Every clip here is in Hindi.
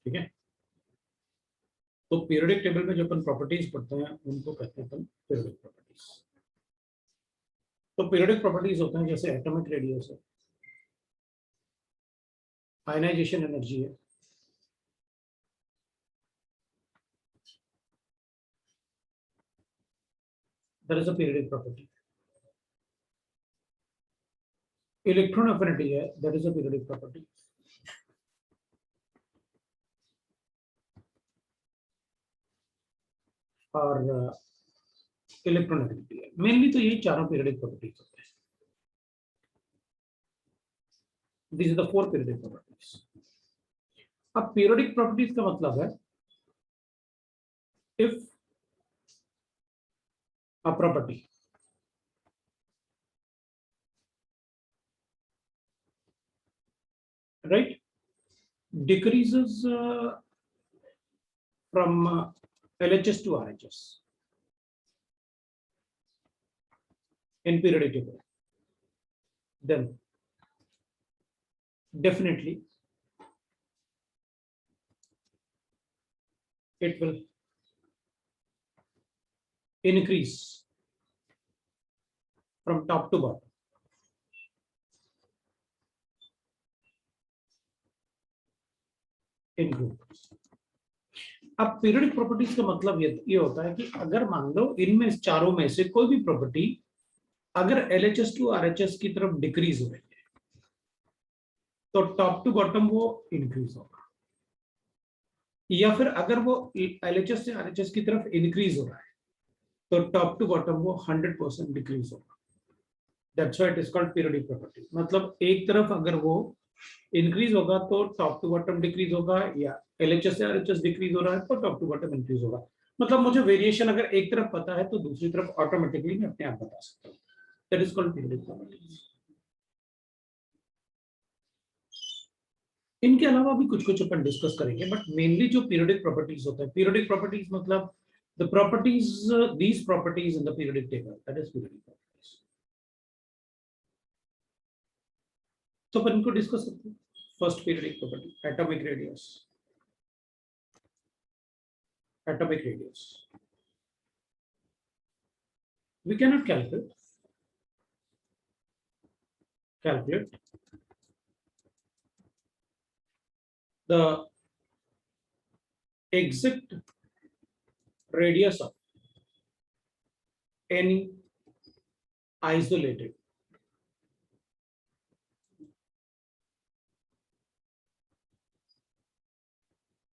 ठीक है, तो पीरियोडिक टेबल में जो अपन प्रॉपर्टीज पढ़ते हैं उनको कहते हैं अपन पीरियोडिक प्रॉपर्टीज। तो पीरियोडिक प्रॉपर्टीज होते हैं जैसे एटॉमिक रेडियस है, आयनाइजेशन एनर्जी है, that is a periodic property, electron affinity है, that is a periodic property, और इलेक्ट्रॉन अफिनिटी है। मेनली तो ये चारों पीरियोडिक प्रॉपर्टीज होते हैं। This is the 4 periodic properties. अब पीरियोडिक प्रॉपर्टीज का मतलब है if a property right decreases from LHS to RHS in periodic table, then definitely it will increase from top to bottom in group। अब पीरियोडिक प्रॉपर्टीज का मतलब ये होता है कि अगर मान लो इनमें चारों में से कोई भी प्रॉपर्टी अगर LHS टू RHS की तरफ डिक्रीज हो रही है तो टॉप टू बॉटम वो इंक्रीज होगा, या फिर अगर वो LHS से RHS की तरफ इंक्रीज हो रहा है तो टॉप टू बॉटम वो 100% डिक्रीज होगा। That's why it is called periodic property. मतलब एक तरफ अगर वो इंक्रीज होगा तो टॉप टू बॉटम डिक्रीज होगा, या LHS से RHS डिक्रीज हो रहा है तो टॉप टू बॉटम इंक्रीज होगा। मतलब मुझे वेरिएशन अगर एक तरफ पता है तो दूसरी तरफ ऑटोमेटिकली मैं अपने आप बता सकता हूँ। That is called periodic properties. इनके अलावा भी कुछ कुछ अपन डिस्कस करेंगे, बट मेनली जो पीरियोडिक प्रॉपर्टीज होते हैं, पीरियोडिक प्रॉपर्टीज मतलब the properties, these properties in the periodic table, that is periodic properties. तो अपन इनको डिस्कस करते हैं। First periodic property, atomic radius. Atomic radius we cannot calculate the exact radius of any isolated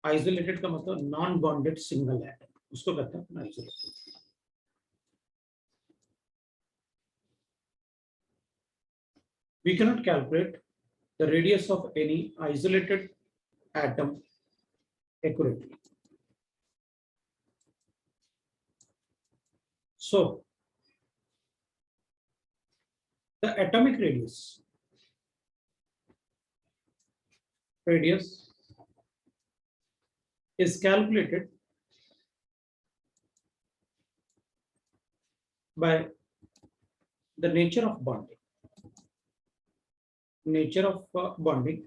isolated का मतलब नॉन बॉन्डेड सिंगल एटम, उसको कहते हैं isolated. We cannot calculate the radius of any isolated atom accurately. So the atomic radius is calculated by the nature of bonding. Nature of bonding,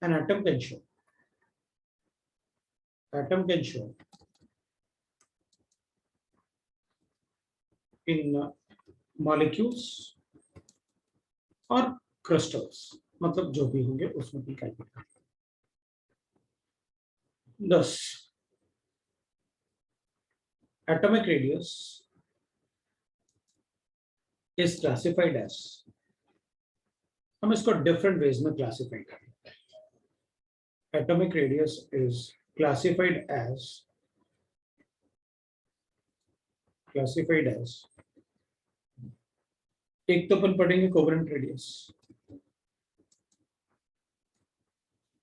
an atom can show in molecules और crystals, मतलब जो भी होंगे उसमें भी कैलकुलेट करेंगे। Thus, atomic radius is classified as, हम इसको डिफरेंट वेज में क्लासिफाई करेंगे। Atomic radius is classified as एक तो अपन पढ़ेंगे कोवेलेंट रेडियस,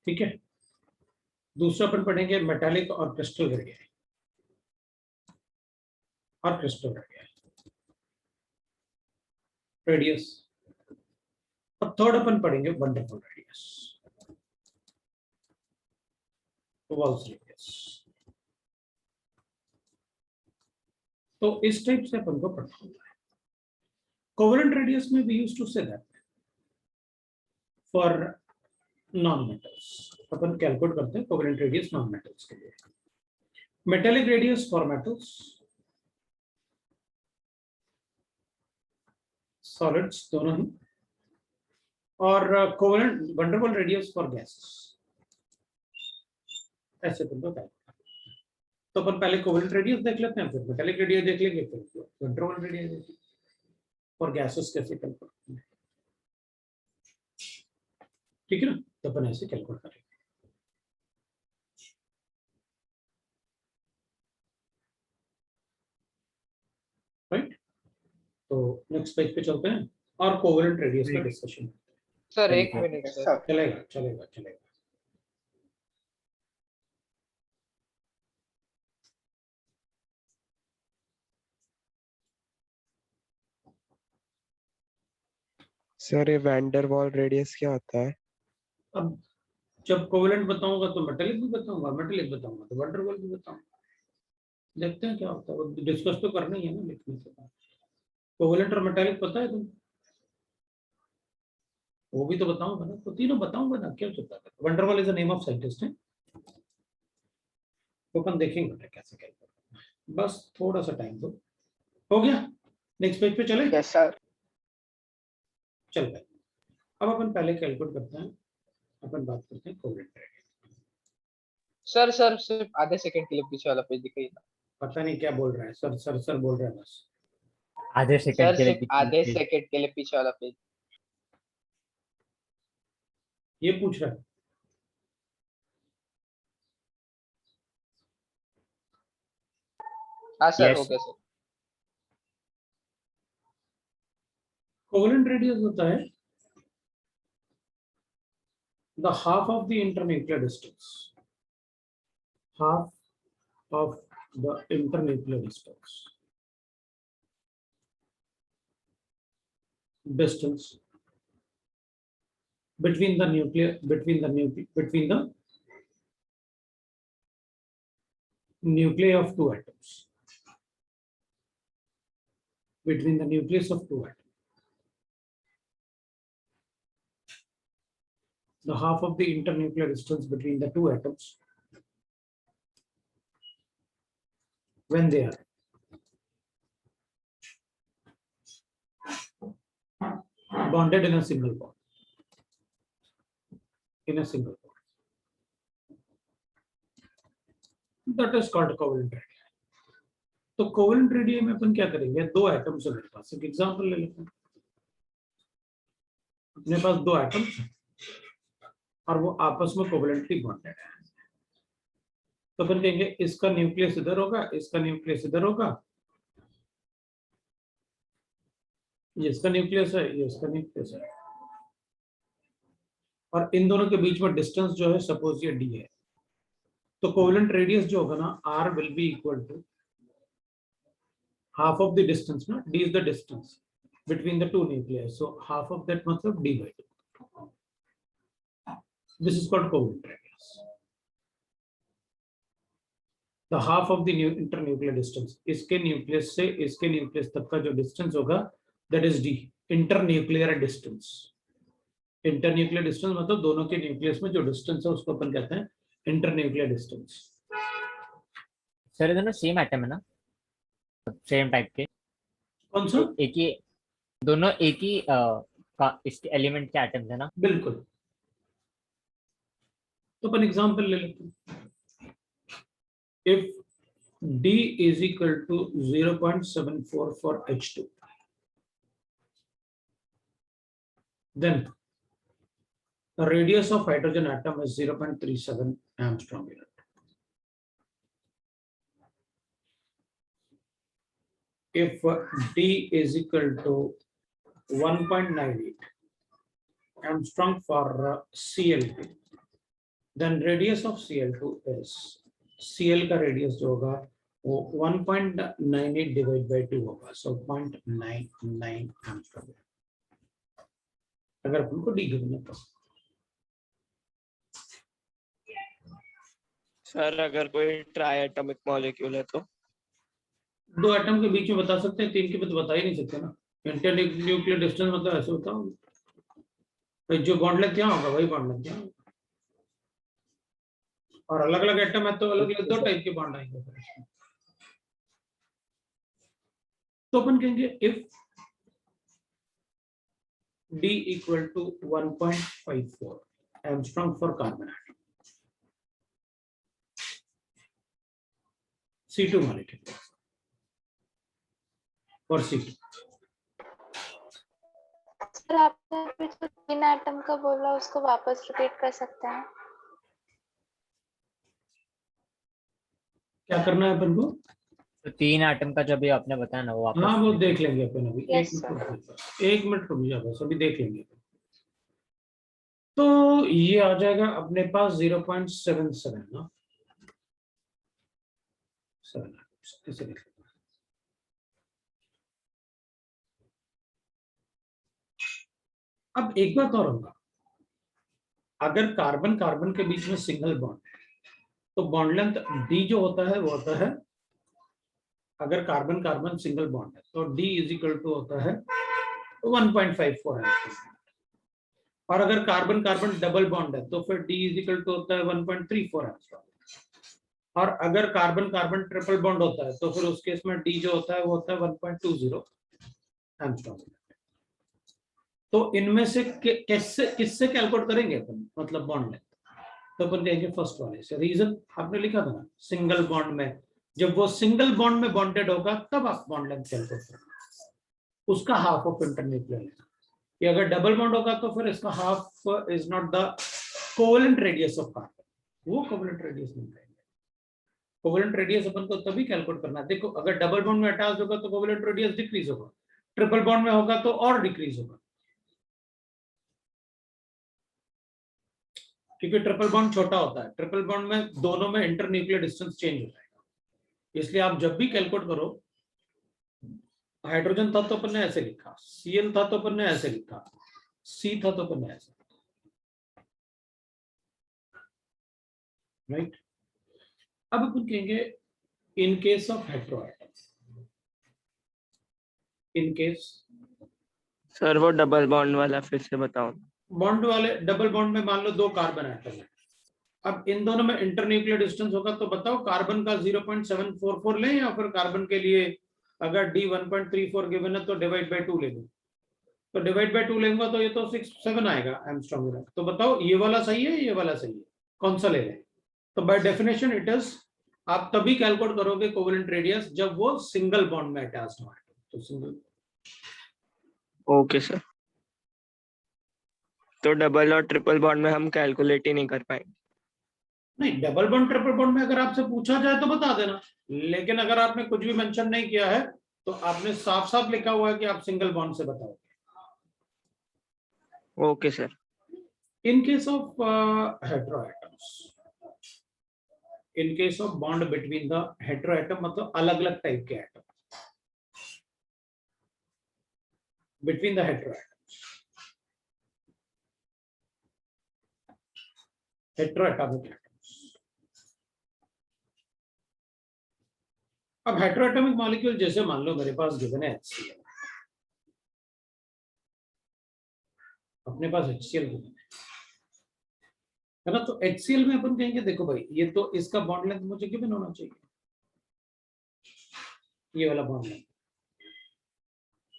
ठीक है। दूसरा अपन पढ़ेंगे मेटालिक और क्रिस्टल रेडियस। अब थर्ड अपन पढ़ेंगे वंडरफुल रेडियस, वाल्स रेडियस। तो इस टाइप से अपन को पढ़ना होता है। कोवेलेंट रेडियस में we used to say that for non metals अपन कैलकुलेट करते हैं कोवेलेंट रेडियस नॉन मेटल्स के लिए। Metallic radius for metals, solids दोनों ही, और covalent van der Waals radius for gases, ऐसे तुमको बताया। तो अपन पहले कोवेलेंट रेडियस देख लेते हैं, फिर मेटेलिक रेडियस देख लेंगे, फिर वंडरवॉल रेडियस देख लेंगे, और गैसेस कैसे कैलकुलेट करते हैं, ठीक है ना। तो अपन ऐसे कैलकुलेट करेंगे, राइट। तो नेक्स्ट पेज पे चलते हैं और कोवेलेंट रेडियस का डिस्कशन। सर एक मिनट सर। चलेगा चलेगा चलेगा। सर ये वैंडरवॉल रेडियस क्या होता है? अब जब कोवेलेंट बताऊंगा तो मेटेलिक भी बताऊंगा, मेटेलिक बताऊंगा तो वंडरवॉल भी बताऊंगा। देखते हैं क्या होता है, डिस्कस तो करना ही है ना लिखने के बाद। कोवेलेंट और मेटेलिक पता है तुम, वो भी तो बताऊंगा ना, तो तीनों बताऊंगा ना, क्या चलता है। Van der Waals is the name of scientist है, तो अपन देखेंगे कैसे कैलकुलेट करना है, बस थोड़ा सा टाइम दो। हो गया, नेक्स्ट पेज पे चले। Yes sir. चल भाई, अब अपन पहले कैलकुलेट करते हैं, अपन बात करते हैं कोवेलेंट रेडियस। सर सर सिर्फ आधे सेकंड के लिए पीछे वाला पेज दिखाइए। पता नहीं क्या बोल रहा है, सर सर सर बोल रहा है बस। आधे सेकंड सर के लिए सिर्फ आधे सेकंड के लिए पीछे वाला पेज। ये पूछ रहा है, हाँ सर Yes. हो गया सर। कोवेलेंट रेडियस होता है the half of the internuclear distance, half of the internuclear distance between the nuclear between the nuclei of two atoms, between the nucleus of two atoms, the half of the internuclear distance between the two atoms when they are bonded in a single bond, in a single bond, that is called covalent radii. तो कोवेलेंट रेडियस में अपन क्या करेंगे, दो एटम्स है मेरे पास, एक एग्जांपल ले लेते हैं। अपने पास दो एटम्स और वो आपस में कोवेलेंटली बॉन्डेड है, तो अपन कहेंगे इसका न्यूक्लियस इधर होगा, इसका न्यूक्लियस इधर होगा, ये इसका न्यूक्लियस है, ये इसका न्यूक्लियस है, और इन दोनों के बीच में डिस्टेंस जो है सपोज ये डी है, तो कोवेलेंट रेडियस जो होगा ना R will be equal to half of the distance, ना d is the distance between the two nuclei, so half of that मतलब d by 2. This is called covalent radius. The half of the internuclear distance, इसके न्यूक्लियस से इसके न्यूक्लियस तक का जो डिस्टेंस होगा that is d, internuclear distance. Internuclear distance मतलब दोनों के न्यूक्लियस में जो डिस्टेंस है उसको अपन कहते हैं internuclear distance. सर दोनों सेम एटम है ना, सेम टाइप के? कौन सा? एक ही, दोनों एक ही इसके एलिमेंट के एटम्स है ना? बिल्कुल। तो अपन एग्जांपल ले लेते हैं। If D is equal to 0.74 for H2, then the radius of hydrogen atom is 0.37 angstrom unit. If D is equal to 1.98 angstrom for Cl2, then radius of Cl2 is, Cl का radius जो होगा वो 1.98 डिवाइड बाय 2 होगा, so 0.99 angstrom अगर अपन को डी गिवन है तो। सर अगर कोई ट्राई एटॉमिक मॉलिक्यूल है तो? दो एटम के बीच में बता सकते हैं, तीन के भी तो बता ही नहीं सकते ना। इंटरन्यूक्लियर डिस्टेंस मतलब ऐसे होता है, जो बॉन्ड लेंथ क्या होगा वही बॉन्ड लेंथ क्या होगा। और अलग अलग एटम है तो अलग अलग दो टाइप के बॉन्ड आएंगे फिर इसमें। तो अपन कहेंगे if D equal to 1.54 angstrom for carbon atom, C2 molecule for C2. Sir आपने अभी जो 3 एटम का बोला उसको वापस रिपीट कर सकते हैं? क्या करना है अपन को? तो 3 एटम का जब भी आपने बताया ना वो वापस हाँ वो देख लेंगे अपन अभी। Yes, एक मिनट रुक जाओ बस, अभी देख लेंगे। तो ये आ जाएगा अपने पास 0.77 ना, 7 ऐसे लिख लेंगे। अब एक बात और होगा, अगर कार्बन कार्बन के बीच में सिंगल बॉन्ड है तो बॉन्ड लेंथ D जो होता है वो होता है, अगर कार्बन कार्बन सिंगल बॉन्ड है तो D इज इक्वल टू होता है 1.54 एंगस्ट्रॉम। और अगर कार्बन कार्बन डबल बॉन्ड है तो फिर D इज इक्वल टू होता है 1.34 एंगस्ट्रॉम। और अगर कार्बन कार्बन ट्रिपल बॉन्ड होता है तो फिर उस केस में D जो होता है वो होता है 1.20 एंगस्ट्रॉम। तो इनमें से किससे किससे कैलकुलेट करेंगे अपन, मतलब बॉन्ड लेंथ? तो अपन कहेंगे फर्स्ट वाले से। रीजन आपने लिखा था ना, सिंगल बॉन्ड में, जब वो सिंगल बॉन्ड में बॉन्डेड होगा तब आप बॉन्ड लेंथ कैलकुलेट करना, उसका हाफ ऑफ इंटरन्यूक्लियर लेना। कि अगर डबल बॉन्ड होगा तो फिर इसका half is not the covalent radius of carbon, वो कोवेलेंट रेडियस नहीं कहेंगे। कोवेलेंट रेडियस अपन को तभी कैलकुलेट करना है। देखो अगर डबल बॉन्ड में अटैच होगा तो कोवेलेंट रेडियस डिक्रीज होगा, ट्रिपल बॉन्ड में होगा तो और डिक्रीज होगा, क्योंकि ट्रिपल बॉन्ड छोटा होता है। ट्रिपल बॉन्ड में दोनों में इंटरन्यूक्लियर डिस्टेंस चेंज हो जाएगा। इसलिए आप जब भी कैलकुलेट करो, हाइड्रोजन था तो अपन ने ऐसे लिखा, Cl था तो अपन ने ऐसे लिखा, C था तो अपन ने ऐसे, राइट। अब अपन कहेंगे इन case of hetero atom, in case sir वो डबल बॉन्ड वाला फिर से बताओ। बॉन्ड वाले डबल बॉन्ड में मान लो 2 कार्बन एटम है। अब इन दोनों में इंटरन्यूक्लियर डिस्टेंस होगा तो बताओ कार्बन का 0.744 लें या फिर कार्बन के लिए अगर D 1.34 गिवन है तो डिवाइड बाय 2 ले लो। तो डिवाइड बाय 2 लेंगे तो ये तो 6-7 आएगा एंगस्ट्रॉम। तो बताओ ये वाला सही है ये वाला सही है, कौन सा ले लें? तो बाय डेफिनेशन इट इज, आप तभी कैलकुलेट करोगे कोवेलेंट रेडियस जब वो सिंगल बॉन्ड में अटैच्ड हो। तो सिंगल, ओके सर। तो डबल और ट्रिपल बॉन्ड में हम कैलकुलेट ही नहीं कर पाएंगे। नहीं, डबल बॉन्ड ट्रिपल बॉन्ड में अगर आपसे पूछा जाए तो बता देना, लेकिन अगर आपने कुछ भी मेंशन नहीं किया है तो आपने साफ साफ लिखा हुआ है कि आप सिंगल बॉन्ड से बताओ। Okay sir. In case of hetero atoms, in case of bond between the hetero atom, मतलब अलग अलग टाइप के atom between the hetero atoms, heteroatomic atoms. अब हेटेरोएटॉमिक मॉलिक्यूल जैसे मान लो मेरे पास गिवन है HCl, अपने पास HCl गिवन है ना। तो HCl में अपन कहेंगे देखो भाई ये तो इसका बॉन्ड लेंथ मुझे गिवन होना चाहिए, ये वाला बॉन्ड लेंथ।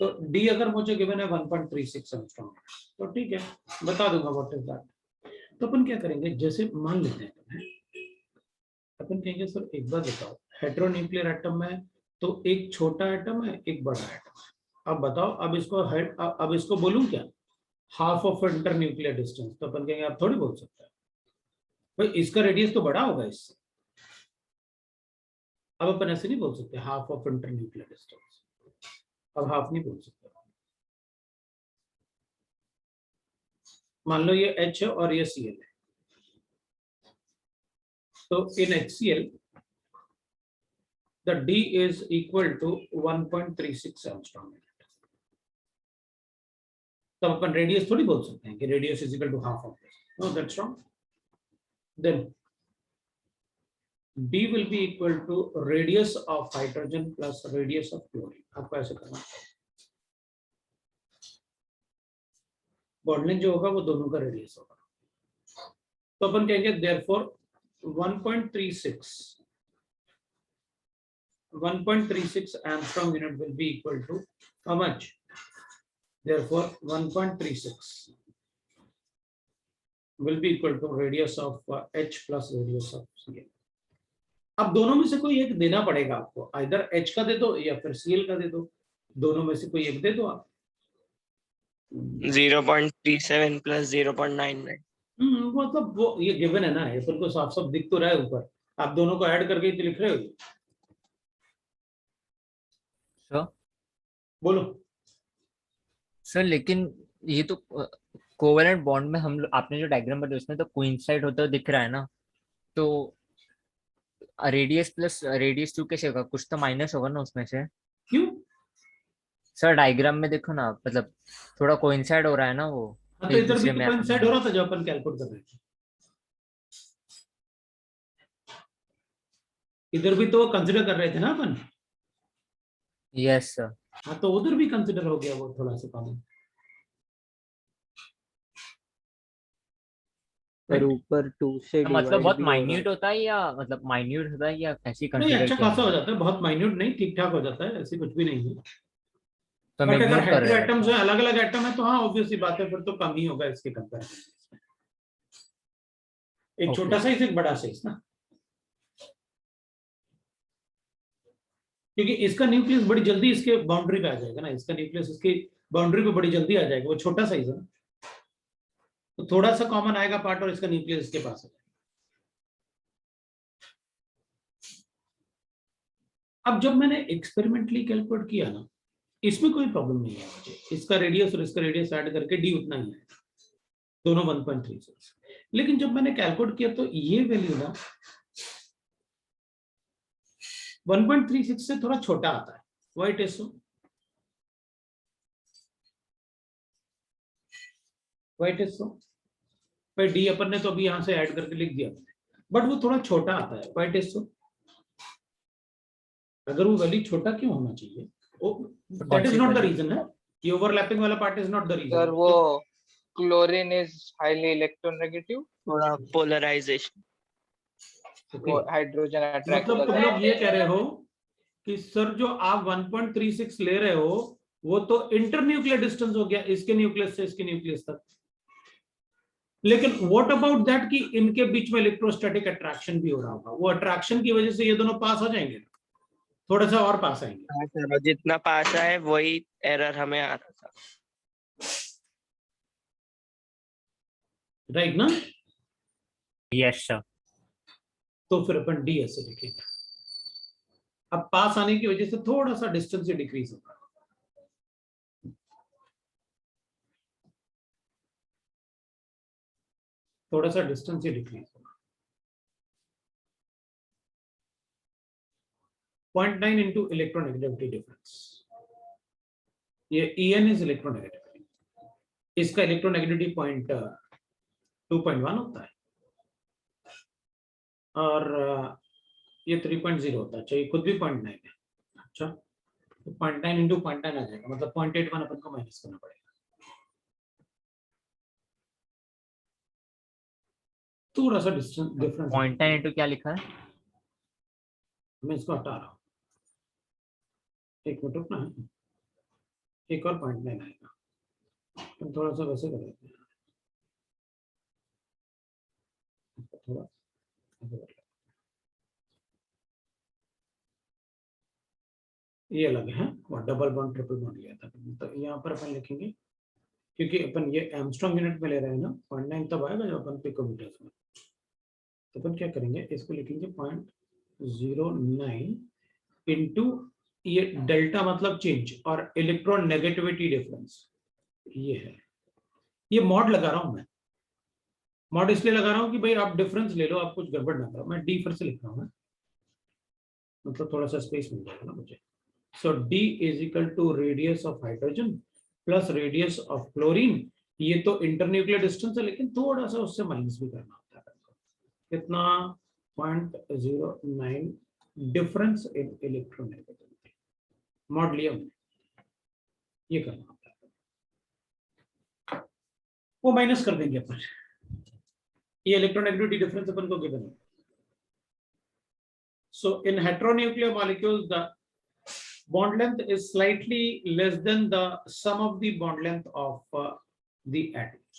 तो D अगर मुझे गिवन है 1.36 एंगस्ट्रॉम, तो ठीक है बता दूंगा व्हाट इज दैट। तो अपन क्या करेंगे, जैसे मान लेते हैं अपन कहेंगे सर एक बार बताओ, हेटेरोन्यूक्लियर एटम में तो एक छोटा एटम है एक बड़ा एटम है। अब बताओ, अब इसको बोलूं क्या, हाफ ऑफ इंटरन्यूक्लियर डिस्टेंस? तो अपन कहेंगे आप थोड़ी बोल सकते हैं भाई इसका रेडियस तो बड़ा होगा इससे। अब अपन ऐसे नहीं बोल सकते हाफ ऑफ इंटरन्यूक्लियर डिस्टेंस, अब हाफ नहीं बोल सकते। मान लो ये H है और ये Cl है, तो in HCl the D is equal to 1.36 angstrom. तब अपन रेडियस थोड़ी बोल सकते हैं कि radius is equal to half of this, no that's wrong. Then D will be equal to radius of hydrogen plus radius of chlorine। आपको ऐसे करना, बॉन्ड लेंथ जो होगा वो दोनों का रेडियस होगा। तो अपन कहेंगे therefore 1.36 Armstrong unit will be equal to how much? Therefore 1.36 will be equal to radius of h plus radius of CL. अब दोनों में से कोई एक देना पड़ेगा आपको, आइदर h का दे दो या फिर CL का दे दो, दोनों में से कोई एक दे दो आप. 0.37 plus 0.99. मतलब वो ये गिवन है ना, ये फिर को साफ साफ दिख तो रहा है ऊपर, आप दोनों को ऐड करके ही तो लिख रहे हो. सर बोलो. सर लेकिन ये तो कोवेलेंट बॉन्ड में हम आपने जो डायग्राम बनाया उसमें तो कोइंसाइड होता हुआ दिख रहा है ना, तो रेडियस प्लस रेडियस 2 कैसे होगा? कुछ तो माइनस होगा ना उसमें से. क्यों? सर डायग्राम में देखो ना, मतलब थोड़ा कोइंसाइड हो रहा है ना वो. हाँ, तो एक इधर भी दूसरे तो में कोइंसाइड हो रहा था जब अपन कैलकुलेट कर रहे थे. इधर भी तो कंसीडर कर रहे थे ना अपन. Yes sir. हाँ, तो उधर भी कंसीडर हो गया वो थोड़ा सा कॉमन. पर ऊपर 2 से मतलब डिवाइड बहुत भी हो रहा माइन्यूट होता है या मतलब माइन्यूट होता है या कैसी नहीं, कंसीडर अच्छा किया खासा हो जाता है? जाता है, बहुत माइन्यूट नहीं, ठीक ठाक हो जाता है, ऐसे कुछ भी नहीं है. तो हम बट अगर इग्नोर कर हेटेरो रहे हैं. एटम्स है, अलग अलग एटम है, तो हाँ ऑब्वियस सी बात है, फिर तो कम ही होगा इसके कंपैरिजन में. एक Okay. छोटा साइज एक बड़ा साइज ना, क्योंकि इसका न्यूक्लियस बड़ी जल्दी इसके बाउंड्री पे आ जाएगा ना, इसका न्यूक्लियस इसकी बाउंड्री पे बड़ी जल्दी आ जाएगा, वो छोटा साइज है ना, तो थोड़ा सा कॉमन आएगा पार्ट और इसका न्यूक्लियस इसके पास है. अब जब मैंने एक्सपेरिमेंटली कैलकुलेट किया ना, इसमें कोई प्रॉब्लम नहीं है मुझे, इसका रेडियस और इसका रेडियस ऐड करके डी उतना ही है, दोनों 1.36. लेकिन जब मैंने कैलकुलेट किया तो ये वैल्यू ना 1.36 से थोड़ा छोटा आता है. Why it is so? Why it is सो? भाई डी अपन ने तो अभी यहां से ऐड करके लिख दिया, बट वो थोड़ा छोटा आता है. Why it is so? अगर वो वैल्यू छोटा क्यों होना चाहिए? That is not the reason है, ये ओवरलैपिंग वाला part is not the reason. Sir वो क्लोरीन इज हाईली इलेक्ट्रोनेगेटिव, थोड़ा पोलराइजेशन. वो हाइड्रोजन अट्रैक्ट मतलब तुम करता लोग ये कह रहे हो कि सर जो आप 1.36 ले रहे हो वो तो इंटरन्यूक्लियर डिस्टेंस हो गया इसके न्यूक्लियस से इसके न्यूक्लियस तक, लेकिन व्हाट अबाउट दैट कि इनके बीच में इलेक्ट्रोस्टैटिक अट्रैक्शन भी हो रहा होगा, वो अट्रैक्शन की वजह से ये दोनों पास हो जाएंगे, थोड़ा सा और पास आएंगे. हाँ सर, जितना पास है वही एरर हमें आ रहा था. राइट ना? Yes sir. तो फिर अपन डी ऐसे लिखेंगे. अब पास आने की वजह से थोड़ा सा डिस्टेंस डिक्रीज होगा, थोड़ा सा डिस्टेंस डिक्रीज होगा. 0.9 इंटू इलेक्ट्रोनेगेटिविटी डिफरेंस, ये En इज इलेक्ट्रोनेगेटिविटी, इसका इलेक्ट्रोनेगेटिविटी 2.1 होता है और ये 3.0 होता है. अच्छा, ये खुद भी 0.9 है. अच्छा, तो 0.9 इंटू 0.9 आ जाएगा, मतलब 0.81 अपन को माइनस करना पड़ेगा. थोड़ा सा डिस्टेंस डिफरेंस. 0.9 इंटू क्या लिखा है? मैं इसको हटा रहा हूँ, एक मिनट रुकना है, एक और 0.9 आएगा, तो थोड़ा सा वैसे कर देते हैं, थोड़ा ऐसे कर लेते हैं. ये अलग है, और डबल बॉन्ड ट्रिपल बॉन्ड लिया था, तो यहाँ पर अपन लिखेंगे, क्योंकि अपन ये एमस्ट्रॉन्ग यूनिट में ले रहे हैं ना, 0.9 तब आएगा जब अपन पिकोमीटर्स में, तो अपन क्या करेंगे, इसको लिखेंगे 0.09 इंटू ये डेल्टा मतलब चेंज और इलेक्ट्रॉन नेगेटिविटी डिफरेंस, ये है. ये मॉड लगा रहा हूं मैं, मॉड इसलिए लगा रहा हूं कि भाई आप डिफरेंस ले लो, आप कुछ गड़बड़ ना करो. मैं डी फिर से लिख रहा हूं, मतलब थोड़ा सा स्पेस मिल जाएगा ना मुझे. So D is equal to radius of hydrogen plus radius of chlorine. ये तो इंटरन्यूक्लियर डिस्टेंस है, लेकिन थोड़ा सा उससे माइनस भी करना होता है. कितना? 0.09 डिफरेंस इन इलेक्ट्रोनेगेटिविटी. मॉड लिया हमने, ये करना होता है, वो माइनस कर देंगे अपन. ये इलेक्ट्रोनेगेटिविटी डिफरेंस अपन को गिवन है, So in heteronuclear molecules, the bond length is slightly less than the sum of the bond length of the atoms.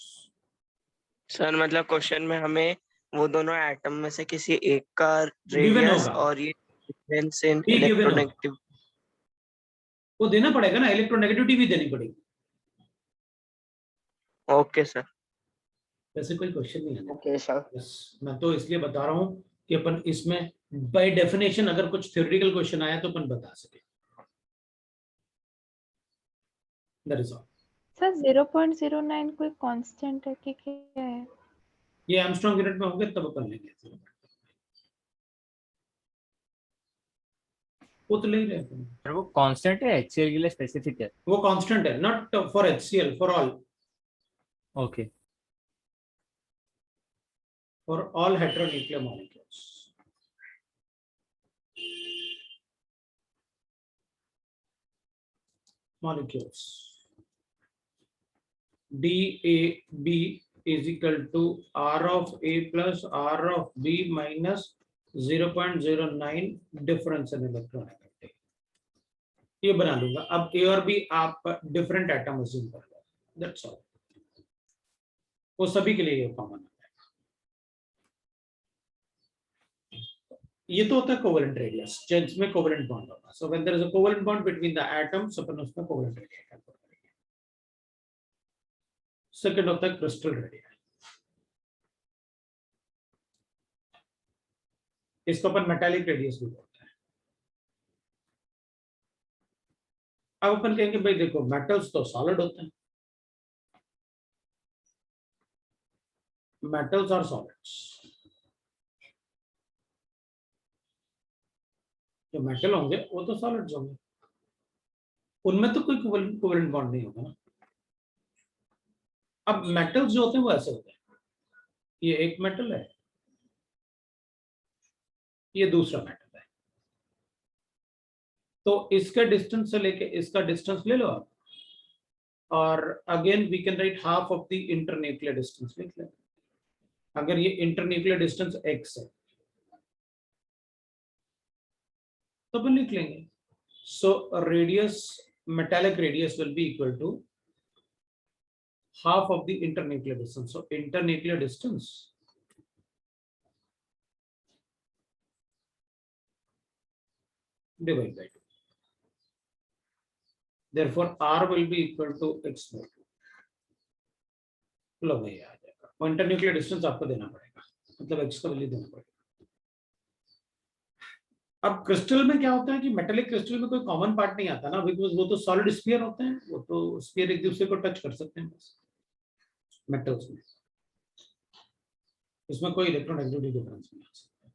Sir मतलब क्वेश्चन में हमें वो दोनों एटम में से किसी एक का Given रेडियस होगा। और ये डिफरेंस इन B given होगा। इलेक्ट्रोनेगेटिव वो देना पड़ेगा ना, इलेक्ट्रोनेगेटिविटी भी देनी पड़ेगी। Okay sir. वैसे कोई क्वेश्चन नहीं है। Okay sir. बस मैं तो इसलिए बता रहा हूँ कि अपन इसमें बाय डेफिनेशन अगर कुछ थ्योरेटिकल क्वेश्चन आया तो अपन बता सके। That is all. सर 0.09 कोई कांस्टेंट है कि क्या है? ये आर्मस्ट्रांग यूनिट में होंगे तब अपन लेंगे। वो तो ले ही रहे हैं। सर वो कांस्टेंट है, HCl के लिए स्पेसिफिक है? वो कांस्टेंट है, not for HCl, for all, okay. For all heteronuclear molecules. Molecules DAB is equal to R of A plus R of B minus 0.09 difference in electronegativity. ये बना लूंगा। अब A और B आप डिफरेंट एटम अज्यूम कर लो, दैट्स ऑल। वो सभी के लिए ये कॉमन है। ये तो होता है कोवेलेंट रेडियस, जिसमें कोवेलेंट बॉन्ड होगा। So when there is a covalent bond between the atoms, अपन उसमें कोवेलेंट रेडियस कैलकुलेट करेंगे। सेकंड होता है क्रिस्टल रेडियस। इसको अपन मेटालिक रेडियस भी बोलते हैं। अब अपन कहेंगे भाई देखो मेटल्स तो सॉलिड होते हैं, मेटल्स आर सॉलिड्स। जो मेटल होंगे वो तो सॉलिड्स होंगे, उनमें तो कोई कोवेलेंट बॉन्ड नहीं होगा ना। अब मेटल्स जो होते हैं वो ऐसे होते हैं, ये एक मेटल है, ये दूसरा मेटल है, तो इसके डिस्टेंस से लेके इसका डिस्टेंस ले लो आप, और again we can write half of the internuclear distance लिख लें। अगर ये इंटरन्यूक्लियर डिस्टेंस x है तो अपन लिख लेंगे। So radius, metallic radius will be equal to half of the internuclear distance. So internuclear distance divided by 2. Therefore R will be equal to x by 2. लो भाई आ जाएगा। इंटरन्यूक्लियर डिस्टेंस आपको देना पड़ेगा, मतलब x का वैल्यू देना पड़ेगा। अब क्रिस्टल में क्या होता है कि मेटालिक क्रिस्टल में कोई कॉमन पार्ट नहीं आता ना, बिकॉज वो तो सॉलिड स्फीयर होते हैं, वो तो स्फीयर एक दूसरे को टच कर सकते हैं बस। मेटल्स में इसमें कोई इलेक्ट्रोनेगेटिविटी डिफरेंस नहीं आ सकता।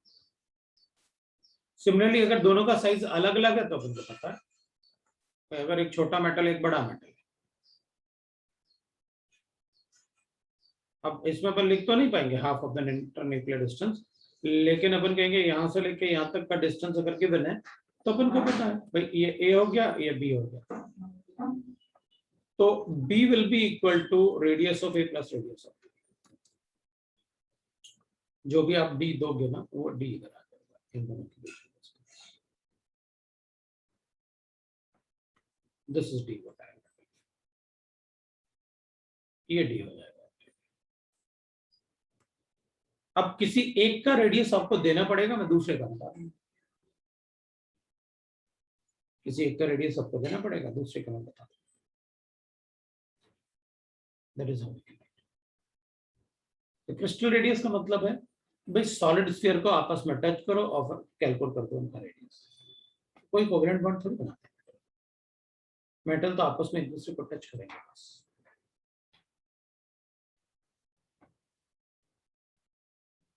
सिमिलरली अगर दोनों का साइज अलग अलग है तो अपन को पता है, अगर एक छोटा मेटल एक बड़ा मेटल है, अब इसमें अपन लिख तो नहीं पाएंगे half of the internuclear distance, लेकिन अपन कहेंगे यहां से लेके यहां तक का डिस्टेंस अगर गिवन है तो अपन को पता है भाई ये A हो गया, ये B हो गया, तो B will be equal to radius of A plus radius of B। जो भी आप D दोगे ना वो D इधर आ जाएगा इन दोनों के बीच। दिस इज D बताएगा, ये D हो जाएगा। अब किसी एक का रेडियस आपको देना पड़ेगा, मैं दूसरे का बता रहा हूं। किसी एक का रेडियस आपको देना पड़ेगा, दूसरे का मैं बता दूं। That is how we can write. तो क्रिस्टल रेडियस का मतलब है भाई सॉलिड स्फीयर को आपस में टच करो और कैलकुलेट कर दो उनका रेडियस। कोई कोवेलेंट बॉन्ड थोड़ी बनाते हैं, मेटल तो आपस में एक दूसरे को टच करेंगे बस।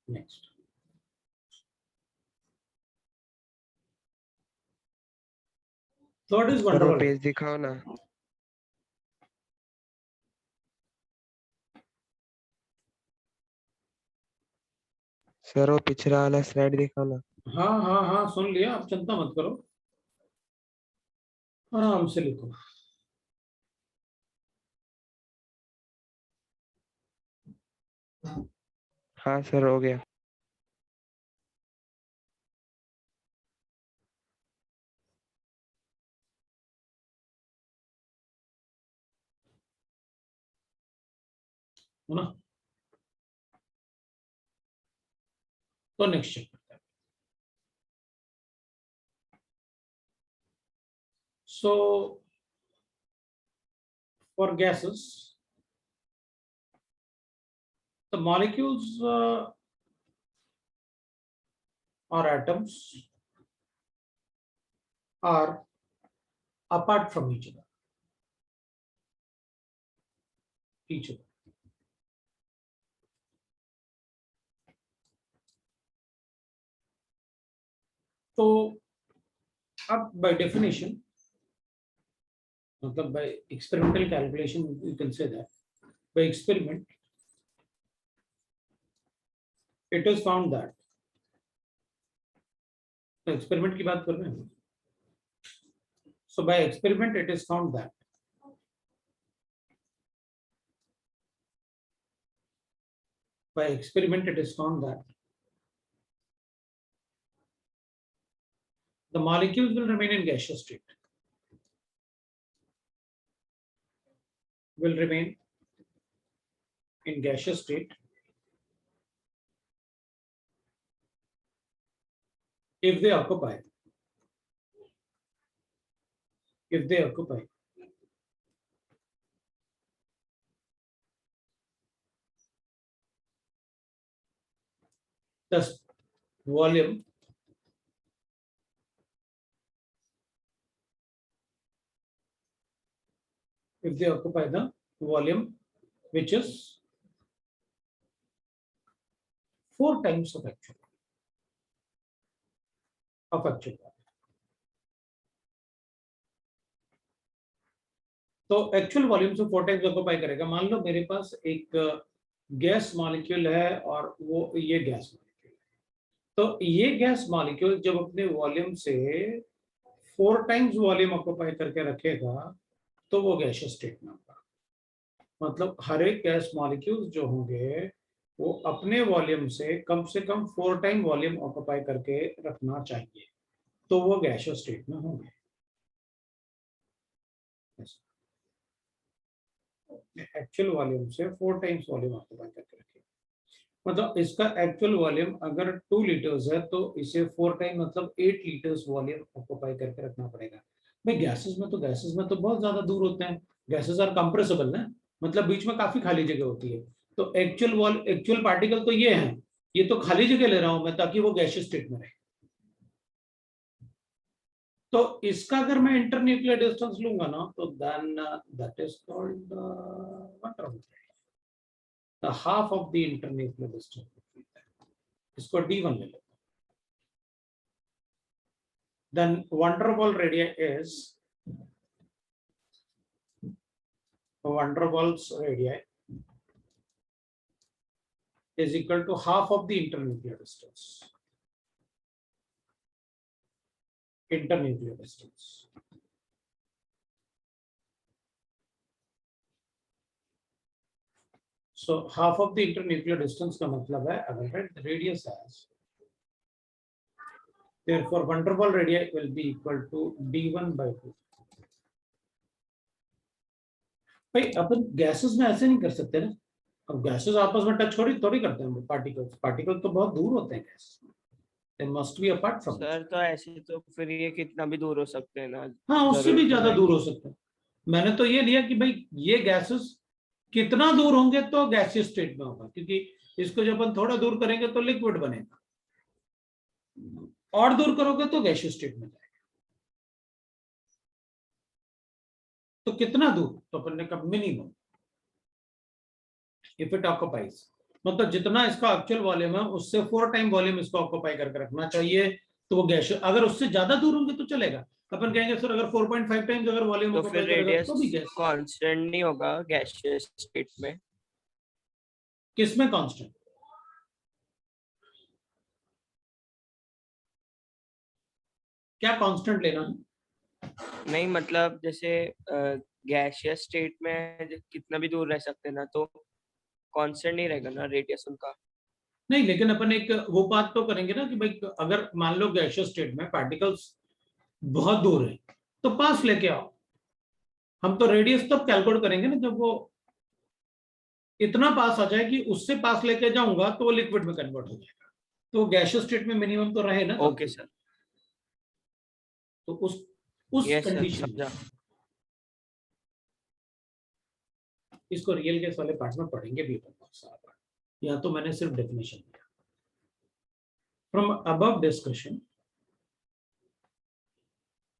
नेक्स्ट थर्ड इज सर वो वंडरवॉल। पेज दिखाओ ना। सर वो पिछला वाला स्लाइड दिखाओ ना। हाँ हाँ हाँ सुन लिया, आप चिंता मत करो, आराम से लिखो। हाँ सर हो गया। है ना। तो नेक्स्ट चेक करते हैं। So for gases the molecules or atoms are apart from each other. तो अब by definition, मतलब by experimental calculation, you can say that by experiment it is found that, तो experiment की बात कर रहे हैं, so by experiment it is found that the molecules will remain in gaseous state, if they occupy the volume which is 4 times of actual volume. तो एक्चुअल वॉल्यूम से 4 टाइम्स ऑक्यूपाई करेगा। मान लो मेरे पास एक गैस मॉलिक्यूल है और वो ये गैस मॉलिक्यूल है, तो ये गैस मॉलिक्यूल जब अपने वॉल्यूम से 4 टाइम्स वॉल्यूम ऑक्यूपाई करके रखेगा तो वो गैसियस स्टेट में होगा। मतलब हर एक गैस मॉलिक्यूल जो होंगे वो अपने वॉल्यूम से कम 4 टाइम वॉल्यूम ऑक्यूपाई करके रखना चाहिए, तो वो गैसियस स्टेट में होंगे। एक्चुअल वॉल्यूम से 4 टाइम्स वॉल्यूम ऑक्यूपाई करके रखें। मतलब इसका एक्चुअल वॉल्यूम अगर 2 लीटर्स है तो इसे 4 टाइम मतलब 8 लीटर्स वॉल्यूम ऑक्यूपाई करके रखना पड़ेगा। भाई गैसेस में तो बहुत ज्यादा दूर होते हैं, गैसेस आर कंप्रेसिबल ना, मतलब बीच में काफी खाली जगह होती है। तो एक्चुअल पार्टिकल तो ये है, ये तो खाली जगह ले रहा हूं मैं ताकि वो गैसियस स्टेट में रहे। तो इसका अगर मैं इंटरन्यूक्लियर डिस्टेंस लूंगा ना तो then that is called the half of the internuclear distance, इसको D1 ले लो। Then van der Waals radii is equal to half of the internuclear distance. So half of the internuclear distance का मतलब है अगर write the radius as, therefore van der Waals radii will be equal to D1/2। भाई अपन गैसेस में ऐसे नहीं कर सकते ना, अब गैसेस आपस में टच थोड़ी करते हैं। पार्टिकल तो बहुत दूर होते हैं गैसेस में, they must be apart from sir तो ऐसे तो फिर ये कितना भी दूर हो सकते हैं ना। हाँ, उससे भी ज्यादा दूर हो सकते हैं। मैंने तो ये लिया कि भाई ये गैसेस कितना दूर होंगे तो गैसियस स्टेट में होगा, क्योंकि इसको जब अपन थोड़ा दूर करेंगे तो लिक्विड बनेगा, और दूर करोगे तो गैसियस स्टेट में जाएगा। तो कितना दूर, तो अपन ने कहा मिनिमम इफ इट ऑक्युपाइज, मतलब जितना इसका एक्चुअल वॉल्यूम है उससे 4 टाइम वॉल्यूम इसको ऑक्युपाई करके रखना चाहिए, तो वो गैसियस। अगर उससे ज्यादा दूर होंगे तो चलेगा, अपन कहेंगे सर अगर 4.5 टाइम्स अगर वॉल्यूम तो फिर रेडियस तो भी गैस कांस्टेंट नहीं होगा गैसियस स्टेट में। किसमें कांस्टेंट? क्या कांस्टेंट लेना है? नहीं मतलब जैसे गैसियस स्टेट में कितना भी दूर रह सकते हैं ना, तो कांस्टेंट नहीं रहेगा ना रेडियस उनका। नहीं, लेकिन अपन एक वो बात तो करेंगे ना कि भाई अगर मान लो गैसियस स्टेट में पार्टिकल्स बहुत दूर है तो पास लेके आओ। हम तो रेडियस तब कैलकुलेट करेंगे ना जब वो इतना पास आ जाए कि उससे पास लेके जाऊंगा तो वो लिक्विड में कन्वर्ट हो जाएगा, तो गैसियस स्टेट में मिनिमम तो रहे ना। ओके सर, तो उस यस सर, कंडीशन समझा। इसको रियल गैस वाले पार्ट में पढ़ेंगे भी बहुत सारा पार्ट, यहाँ तो मैंने सिर्फ डेफिनेशन दिया। फ्रॉम अबव डिस्कशन,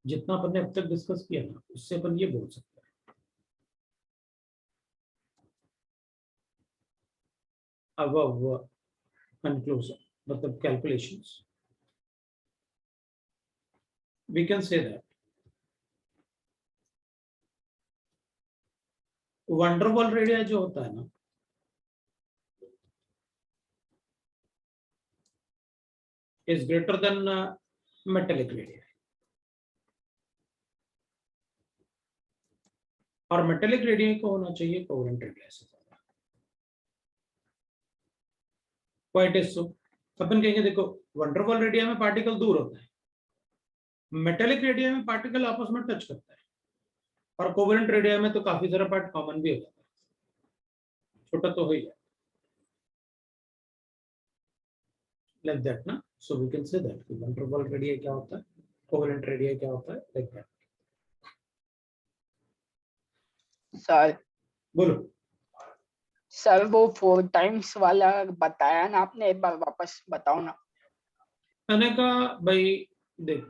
जितना अपन ने अब तक डिस्कस किया ना, उससे अपन ये बोल सकते हैं अबव कंक्लूजन, मतलब calculations, we can say that van der Waals radii जो होता है ना, is greater than metallic radii, और मेटेलिक रेडियस को होना चाहिए कोवेलेंट रेडियस से ज्यादा। Quite is so. अपन कहेंगे देखो वंडरवॉल रेडिया में पार्टिकल दूर होता है, मेटेलिक रेडिया में पार्टिकल आपस में टच करता है, और कोवेलेंट रेडिया में तो काफी सारा पार्ट कॉमन भी हो जाता है, छोटा तो हो ही जाए, लाइक दैट ना। So we can say that van der Waals radii क्या होता है, कोवेलेंट रेडिया क्या होता है, लाइक दैट। सर बोलो। सर वो 4 टाइम्स वाला बताया ना आपने, एक बार वापस बताओ ना। मैंने कहा भाई देख,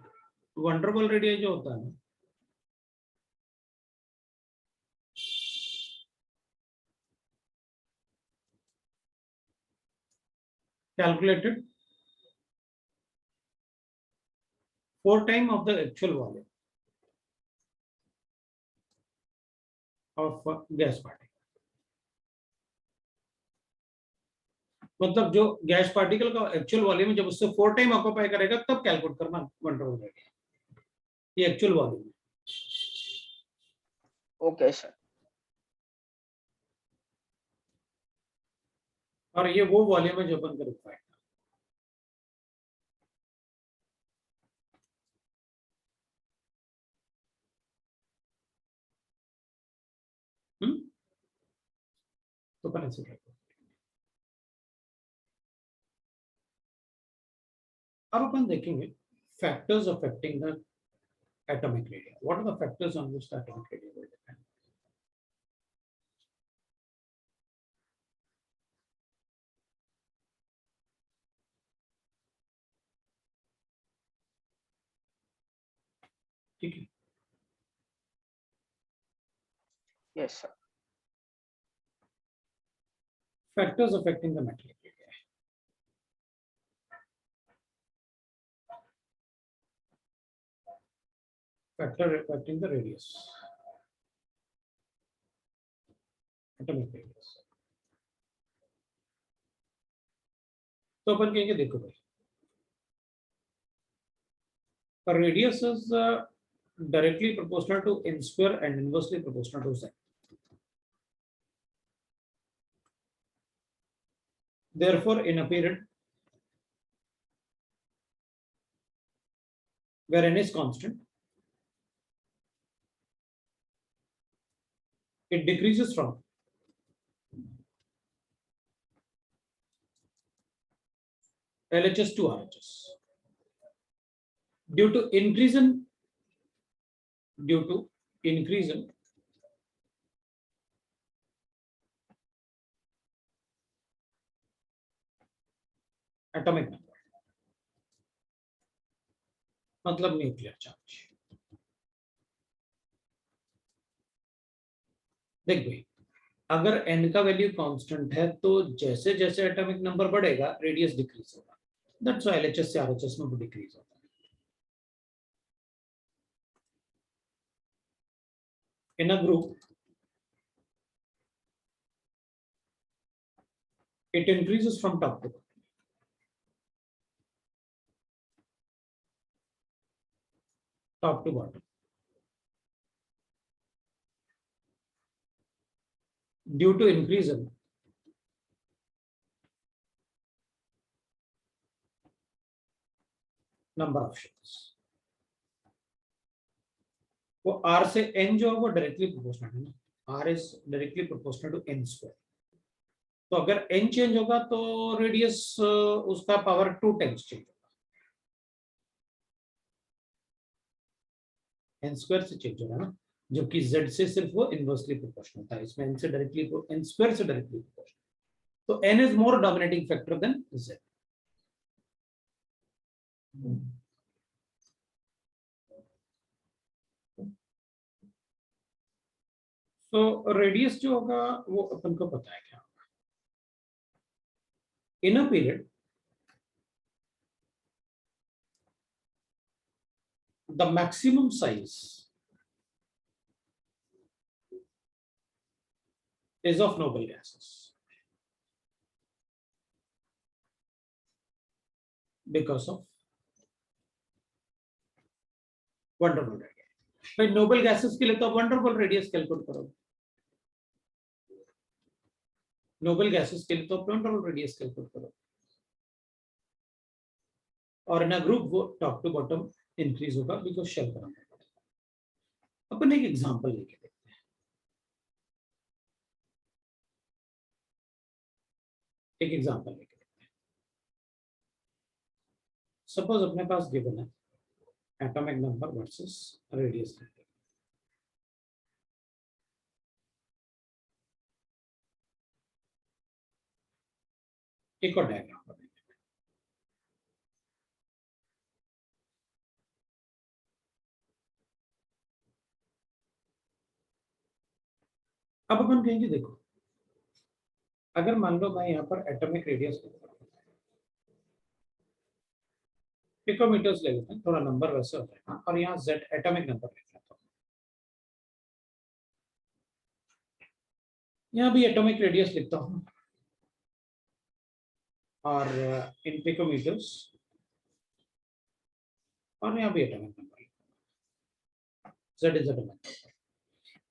वंडरवॉल रेडिया जो होता है ना, calculated 4 times of the actual volume of gas particle, मतलब जो गैस पार्टिकल का एक्चुअल वॉल्यूम जब उससे 4 टाइम ऑक्यूपाई करेगा तब कैलकुलेट करना वंडरवॉल रेडिया, ये एक्चुअल वॉल्यूम है। Okay sir. और ये वो वॉल्यूम है जो अपन का रिक्वायर्ड है। तो अपन ऐसे कहते हैं। अब अपन देखेंगे factors affecting the atomic radii. What are the factors on which the atomic radii will depend? ठीक है, yes sir. Factors affecting the metallic radii, factor affecting the radius, atomic radius. तो अपन कहेंगे देखो भाई, radius is directly proportional to n square and inversely proportional to z. Therefore, in a period where n is constant, it decreases from LHS to RHS due to increase in atomic number, मतलब न्यूक्लियर चार्ज। देख भाई, अगर n का वैल्यू कांस्टेंट है तो जैसे जैसे एटॉमिक नंबर बढ़ेगा रेडियस डिक्रीज होगा, दैट्स व्हाई LHS से RHS में भी डिक्रीज होता है। In a group, it increases from top to bottom. Top to bottom. Due to increase in number of shares. वो R से N जो है वो डायरेक्टली प्रोपोर्शनल है ना, R is directly proportional to N square. तो अगर n चेंज होगा तो रेडियस उसका पावर 2 टाइम्स चेंज होगा, n स्क्वायर से चेंज होगा ना, जबकि z से सिर्फ वो इनवर्सली प्रोपोर्शनल होता है, इसमें n से डायरेक्टली n स्क्वायर से डायरेक्टली प्रोपोर्शनल, तो n is more dominating factor than z। तो रेडियस जो होगा वो अपन को पता है क्या होगा। In a period the maximum size is of noble gases because of van der Waals radius. भाई नोबल गैसेस के लिए तो वंडरबल रेडियस कैलकुलेट करो, नोबल गैसेस के लिए तो वंडरबल रेडियस कैलकुलेट करो, और इन अ ग्रुप वो टॉप टू बॉटम इंक्रीज होगा बिकॉज शेल का नंबर बढ़ेगा। अपन एक एग्जांपल लेके देखते हैं, एक एग्जांपल लेके देखते हैं। सपोज अपने पास गिवन है एटॉमिक नंबर वर्सेस रेडियस। एक और डायग्राम बनेगा, अब अपन कहेंगे देखो, अगर मान लो मैं यहाँ पर एटॉमिक रेडियस पिकोमीटर्स ले लेते हैं, थोड़ा नंबर वैसे होता है, और यहाँ z एटॉमिक नंबर ले लेता हूँ, यहाँ भी एटॉमिक रेडियस लिखता हूँ और इन पिकोमीटर्स, और यहाँ भी एटॉमिक नंबर लिखता हूँ, z इज एटॉमिक नंबर।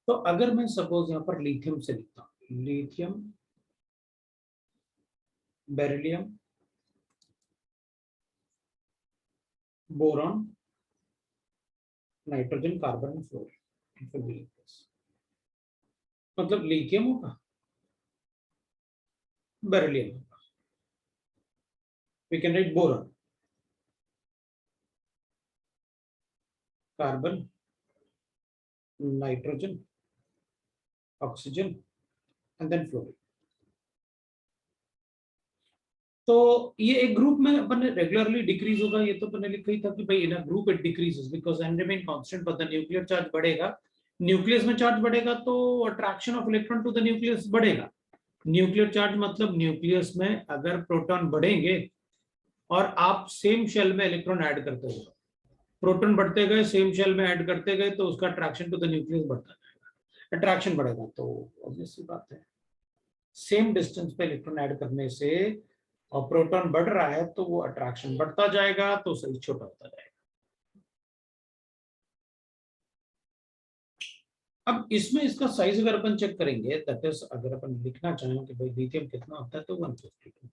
तो अगर मैं सपोज यहाँ पर लिथियम से लिखता हूँ, lithium, beryllium, boron, nitrogen, carbon, fluorine, मतलब लिथियम होगा, बेरिलियम होगा, we can write boron, carbon, nitrogen, oxygen and then fluorine. तो ये एक ग्रुप में अपन रेगुलरली डिक्रीज होगा, ये तो अपन ने लिखा ही था कि भाई in a group it decreases because n remain constant but the nuclear charge बढ़ेगा, न्यूक्लियस में चार्ज बढ़ेगा तो attraction of electron to the nucleus बढ़ेगा। न्यूक्लियर चार्ज मतलब न्यूक्लियस में अगर प्रोटॉन बढ़ेंगे और आप सेम शेल में इलेक्ट्रॉन ऐड करते हो, प्रोटॉन बढ़ते गए सेम शेल में ऐड करते गए तो उसका अट्रैक्शन टू द न्यूक्लियस बढ़ता जाएगा, अट्रैक्शन बढ़ेगा। तो ऑब्वियस सी बात है, सेम डिस्टेंस पे इलेक्ट्रॉन ऐड करने से और प्रोटॉन बढ़ रहा है तो वो अट्रैक्शन बढ़ता जाएगा, तो साइज छोटा होता जाएगा। अब इसमें इसका साइज अगर अपन चेक करेंगे, दैट इज अगर अपन लिखना चाहें कि भाई लिथियम कितना होता है तो 152,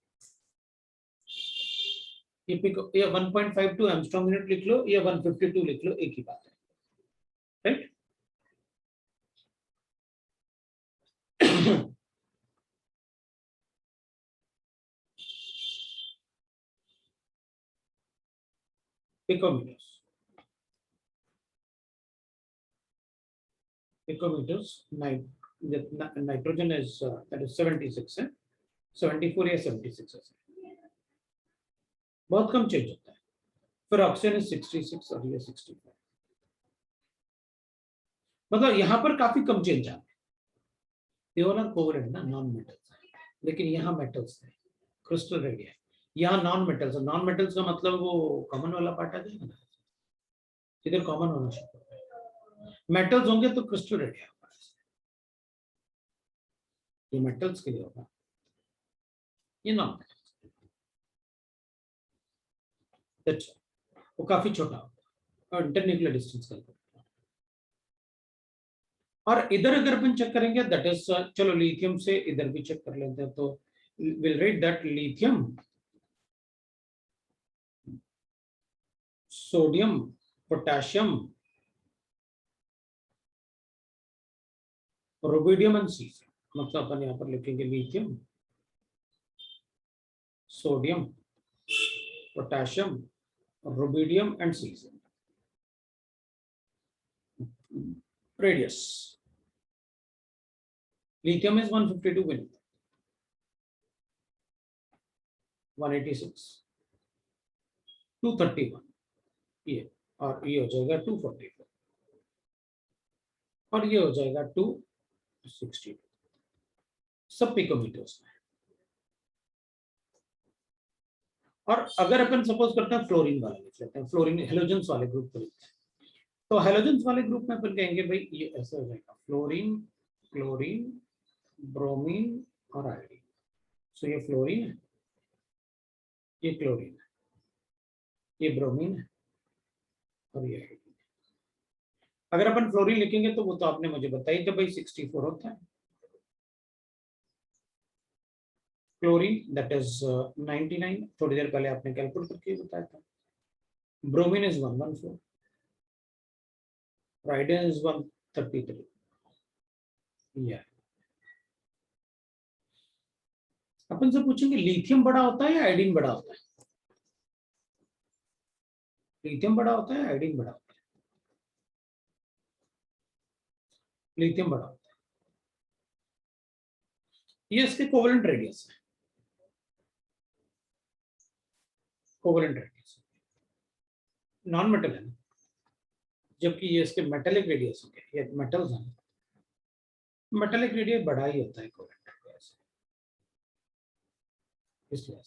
ये 1.52 एंगस्ट्रॉम यूनिट लिख लो या 152 लिख लो, एक ही बात है, right? picometers, nitrogen is that is 76 है, 74 या 76 है, बहुत कम चेंज होता है। फिर ऑक्सीजन इज 66 और ये 65, मतलब यहाँ पर काफी कम चेंज आता है। ये वाला कोवलेंट ना, नॉन मेटल्स है, लेकिन यहाँ मेटल्स है, क्रिस्टल रेडिया है, यहाँ नॉन मेटल्स है। नॉन मेटल्स का मतलब वो कॉमन वाला पार्ट आ जाएगा ना, इधर कॉमन होना शुरू होता है। मेटल्स होंगे तो क्रिस्टल रेडिया होगा, ये मेटल्स के लिए होगा, ये नॉन मेटल्स, वो काफी छोटा होगा और इंटरन्यूक्लियर डिस्टेंस का। और इधर अगर अपन चेक करेंगे दैट इज, चलो लिथियम से इधर भी चेक कर लेते हैं, तो will write that lithium, sodium, potassium, rubidium and caesium, मतलब अपन यहाँ पर लिखेंगे lithium, sodium, potassium, rubidium and caesium. Radius. Lithium is 152 million. 186, 231 ये, और ये हो जाएगा 244 और ये हो जाएगा 262. सब पिकोमीटर्स में. और अगर अपन सपोज करते हैं फ्लोरीन वाला लिख लेते हैं, फ्लोरीन हेलोजेंस वाले ग्रुप को लिखते हैं, तो हेलोजेंस वाले ग्रुप में अपन कहेंगे भाई ये ऐसे हो जाएगा फ्लोरीन, क्लोरीन, ब्रोमीन और आयोडीन. सो ये फ्लोरीन है, ये क्लोरीन है, ये ब्रोमीन है और ये आयोडीन है. अगर अपन फ्लोरीन लिखेंगे तो वो तो आपने मुझे बताई था भाई 64 होता है. क्लोरीन दैट इज 99, थोड़ी देर पहले आपने कैलकुलेट करके बताया था. Bromine is 114, iodine is 133. या अपन से पूछेंगे लिथियम बड़ा होता है या आयोडीन बड़ा होता है? लिथियम बड़ा होता है, आयोडीन बड़ा होता है? लिथियम बड़ा होता है. ये इसके कोवेलेंट रेडियस है. कोवेलेंट रेडियस नॉन मेटल है ना, जबकि ये इसके मेटेलिक रेडियस हो गए. ये मेटल्स हैं, मेटेलिक रेडियस बड़ा ही होता है कोवेलेंट रेडियस, इसलिए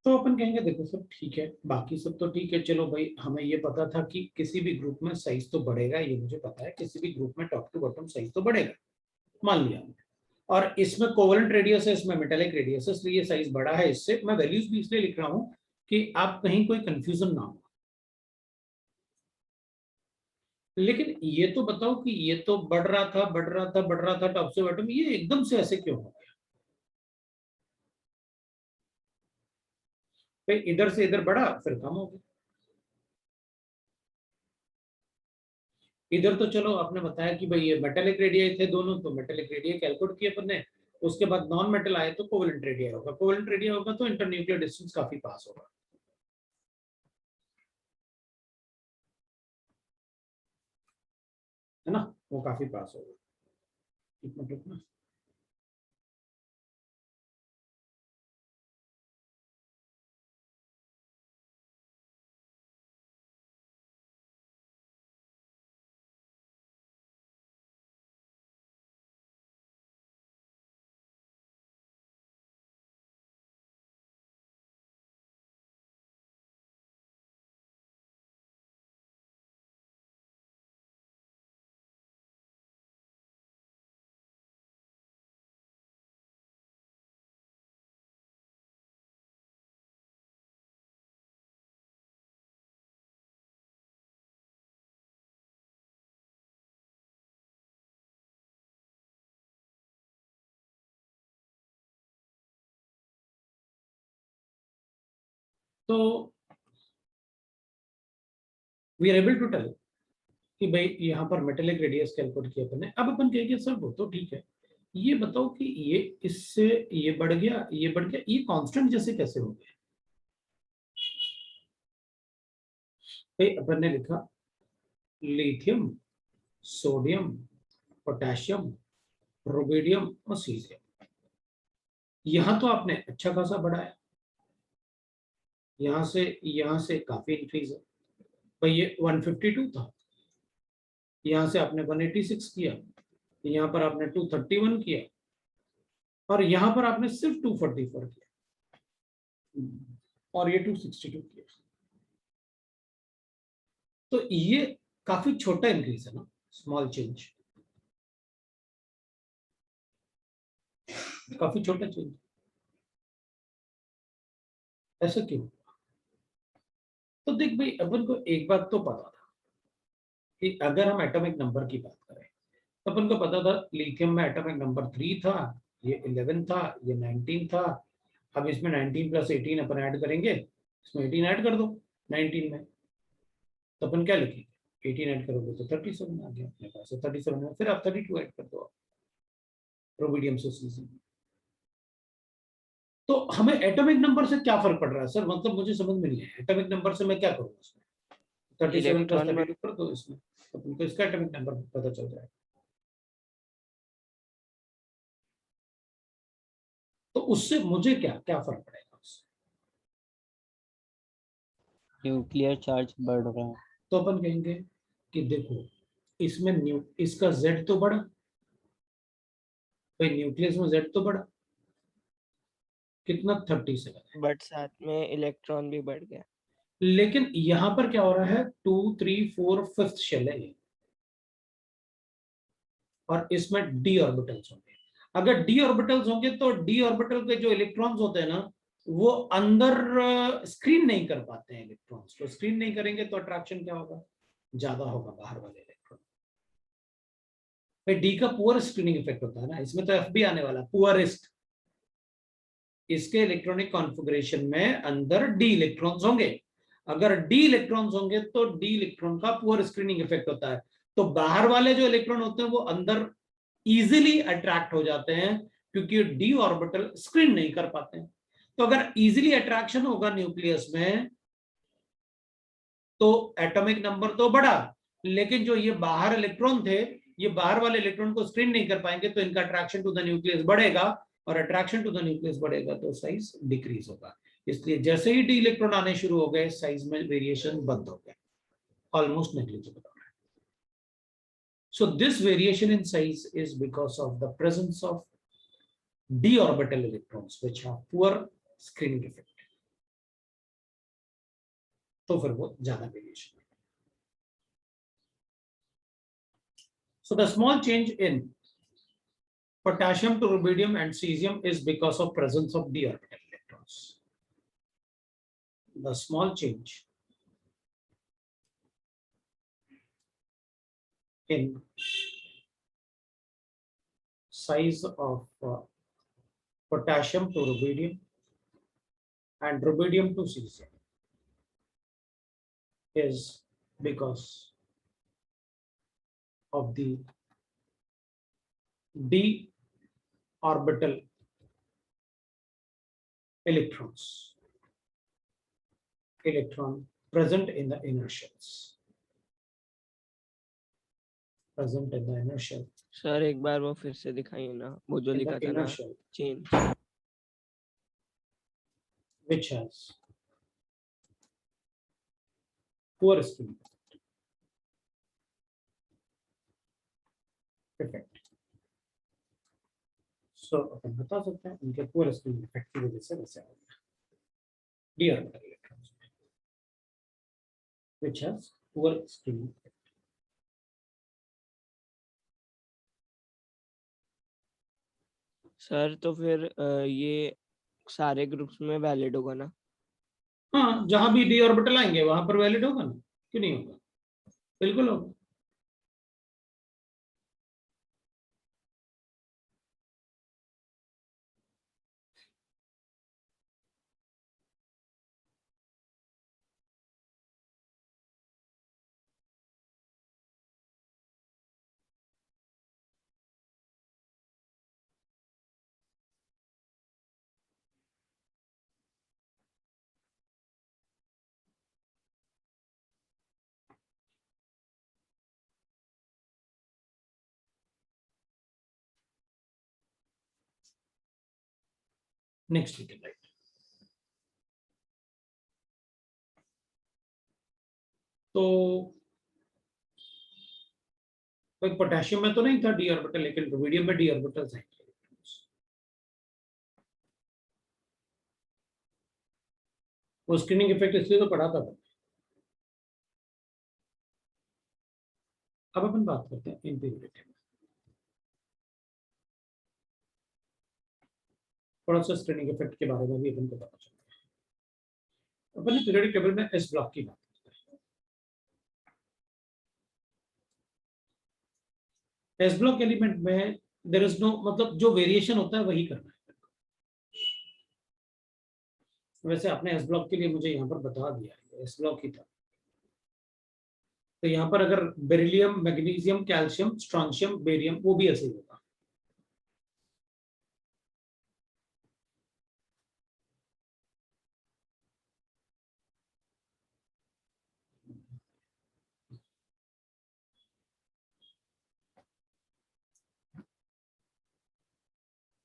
तो अपन कहेंगे देखो सब ठीक है, बाकी सब तो ठीक है. चलो भाई हमें ये पता था कि किसी भी ग्रुप में साइज तो बढ़ेगा, ये मुझे पता है. किसी भी ग्रुप में टॉप टू बॉटम साइज तो बढ़ेगा, मान लिया हमने. और इसमें कोवेलेंट रेडियस है, इसमें मेटेलिक रेडियस है, इसलिए ये साइज बड़ा है. इससे मैं वैल्यूज भी इसलिए लिख रहा हूं कि आप कहीं कोई कंफ्यूजन ना हो. लेकिन ये तो बताओ कि ये तो बढ़ रहा था बढ़ रहा था बढ़ रहा था टॉप से बॉटम, ये एकदम से ऐसे क्यों हो गया? इधर से इधर बढ़ा फिर कम हो गया. इधर तो चलो आपने बताया कि भाई ये मेटेलिक रेडियस थे दोनों, तो मेटेलिक रेडियस कैलकुलेट किए अपन ने. उसके बाद नॉन मेटल आए तो कोवेलेंट रेडियस होगा. कोवेलेंट रेडियस होगा तो इंटरन्यूक्लियर डिस्टेंस काफी पास होगा, है ना, वो काफी पास होगा. मतलब ना तो we are able to tell कि भाई यहाँ पर मेटेलिक रेडियस कैलकुलेट किया अपन ने. अब अपन कहेंगे सर वो तो ठीक है, ये बताओ कि ये इससे ये बढ़ गया, ये बढ़ गया, ये कांस्टेंट जैसे कैसे हो गया? भाई अपन ने लिखा लिथियम, सोडियम, पोटेशियम, रुबिडियम और सीजियम. यहां तो आपने अच्छा खासा बढ़ाया, यहां से काफी इंक्रीज है. भाई ये 152 था, यहां से आपने 186 किया, यहां पर आपने 231 किया और यहां पर आपने सिर्फ 244 किया और ये 262 किया. तो ये काफी छोटा इंक्रीज है ना, स्मॉल चेंज, काफी छोटा चेंज. ऐसा क्यों? तो देख भाई अपन को एक बात तो पता था कि अगर हम एटॉमिक नंबर की बात करें तो अपन को पता था लिथियम में एटॉमिक नंबर 3 था, ये 11 था, ये 19 था. अब इसमें 19 प्लस 18 अपन ऐड करेंगे, इसमें 18 ऐड कर दो 19 में, तो अपन क्या लिखेंगे? 18 ऐड करोगे तो 37 आ गया अपने पास। 37 में फिर आप 32 ऐड कर दो रुबिडियम से सीजियम। तो हमें एटॉमिक नंबर से क्या फर्क पड़ रहा है सर, मतलब मुझे समझ में नहीं है एटॉमिक नंबर से मैं क्या करूंगा उसमें? 37 प्लस इलेक्ट्रॉन 32 कर दो इसमें, तो तुमको इसका एटॉमिक नंबर पता चल जाएगा। तो उससे मुझे क्या क्या फर्क पड़ेगा उससे? न्यूक्लियर चार्ज बढ़ रहा है। तो अपन कहेंगे कि देखो इसमें इसका Z तो बढ़ा भाई, न्यूक्लियस में Z तो बढ़ा कितना 37, बट साथ में इलेक्ट्रॉन भी बढ़ गया। लेकिन यहां पर क्या हो रहा है 2 3 4 5th शेल है ये, और इसमें d ऑर्बिटल्स होंगे। अगर d ऑर्बिटल्स होंगे तो d ऑर्बिटल के जो इलेक्ट्रॉन्स होते हैं ना वो अंदर स्क्रीन नहीं कर पाते हैं इलेक्ट्रॉन्स को। स्क्रीन नहीं करेंगे तो अट्रैक्शन क्या होगा, ज्यादा होगा बाहर वाले इलेक्ट्रॉन। भाई डी का पुअर स्क्रीनिंग इफेक्ट होता है ना, इसमें तो एफ भी आने वाला पुअरेस्ट। इसके इलेक्ट्रॉनिक कॉन्फ़िगरेशन में अंदर डी इलेक्ट्रॉन्स होंगे। अगर डी इलेक्ट्रॉन्स होंगे तो डी इलेक्ट्रॉन का पुअर स्क्रीनिंग इफेक्ट होता है, तो बाहर वाले जो इलेक्ट्रॉन होते हैं वो अंदर इजीली अट्रैक्ट हो जाते हैं क्योंकि डी ऑर्बिटल स्क्रीन नहीं कर पाते हैं। तो अगर इजीली अट्रैक्शन होगा न्यूक्लियस में तो एटॉमिक नंबर तो बढ़ा, लेकिन जो ये बाहर इलेक्ट्रॉन थे ये बाहर वाले इलेक्ट्रॉन को स्क्रीन नहीं कर पाएंगे, तो इनका अट्रैक्शन टू द न्यूक्लियस बढ़ेगा, और अट्रैक्शन टू द न्यूक्लियस बढ़ेगा तो साइज डिक्रीज होगा। इसलिए जैसे ही डी इलेक्ट्रॉन आने शुरू हो गए साइज में वेरिएशन बंद हो गया, ऑलमोस्ट नेग्लिजिबल हो रहा है। So this variation in size is because of the presence of D orbital electrons which have poor screening effect. तो फिर वो ज्यादा variation. So the small change in potassium to rubidium and cesium is because of presence of d orbital electrons. The small change in size of potassium to rubidium and rubidium to cesium is because of the d orbital electron present in the inner shells, present in the inner shell, sir एक बार वो फिर से दिखाइए ना, वो जो in लिखा the था inner ना shell change. which has poor skin effect. So अपन बता सकते हैं उनके poor skin effect की वजह से वैसे होगा d orbital electrons which has poor skin effect. Sir तो फिर ये सारे ग्रुप्स में वैलिड होगा ना? हाँ, जहां भी d ऑर्बिटल आएंगे वहां पर वैलिड होगा ना, क्यों नहीं होगा, बिल्कुल होगा। Next we can write. तो पोटेशियम में तो नहीं था डी ऑर्बिटल, लेकिन रुबिडियम में डी ऑर्बिटल्स हैं। वो स्क्रीनिंग इफेक्ट इसलिए तो पढ़ा था। अब अपन बात करते हैं इम्प्योरिटी में, थोड़ा सा स्क्रीनिंग इफेक्ट के बारे में भी अपन को पता चलता है। अपन पीरियोडिक टेबल में एस ब्लॉक की बात करते हैं। एस ब्लॉक एलिमेंट में देयर इज नो, मतलब जो वेरिएशन होता है वही करना है। वैसे आपने एस ब्लॉक के लिए मुझे यहाँ पर बता दिया है, एस ब्लॉक ही था। तो यहाँ पर अगर beryllium, magnesium, calcium, strontium, barium, वो भी ऐसे ही होगा।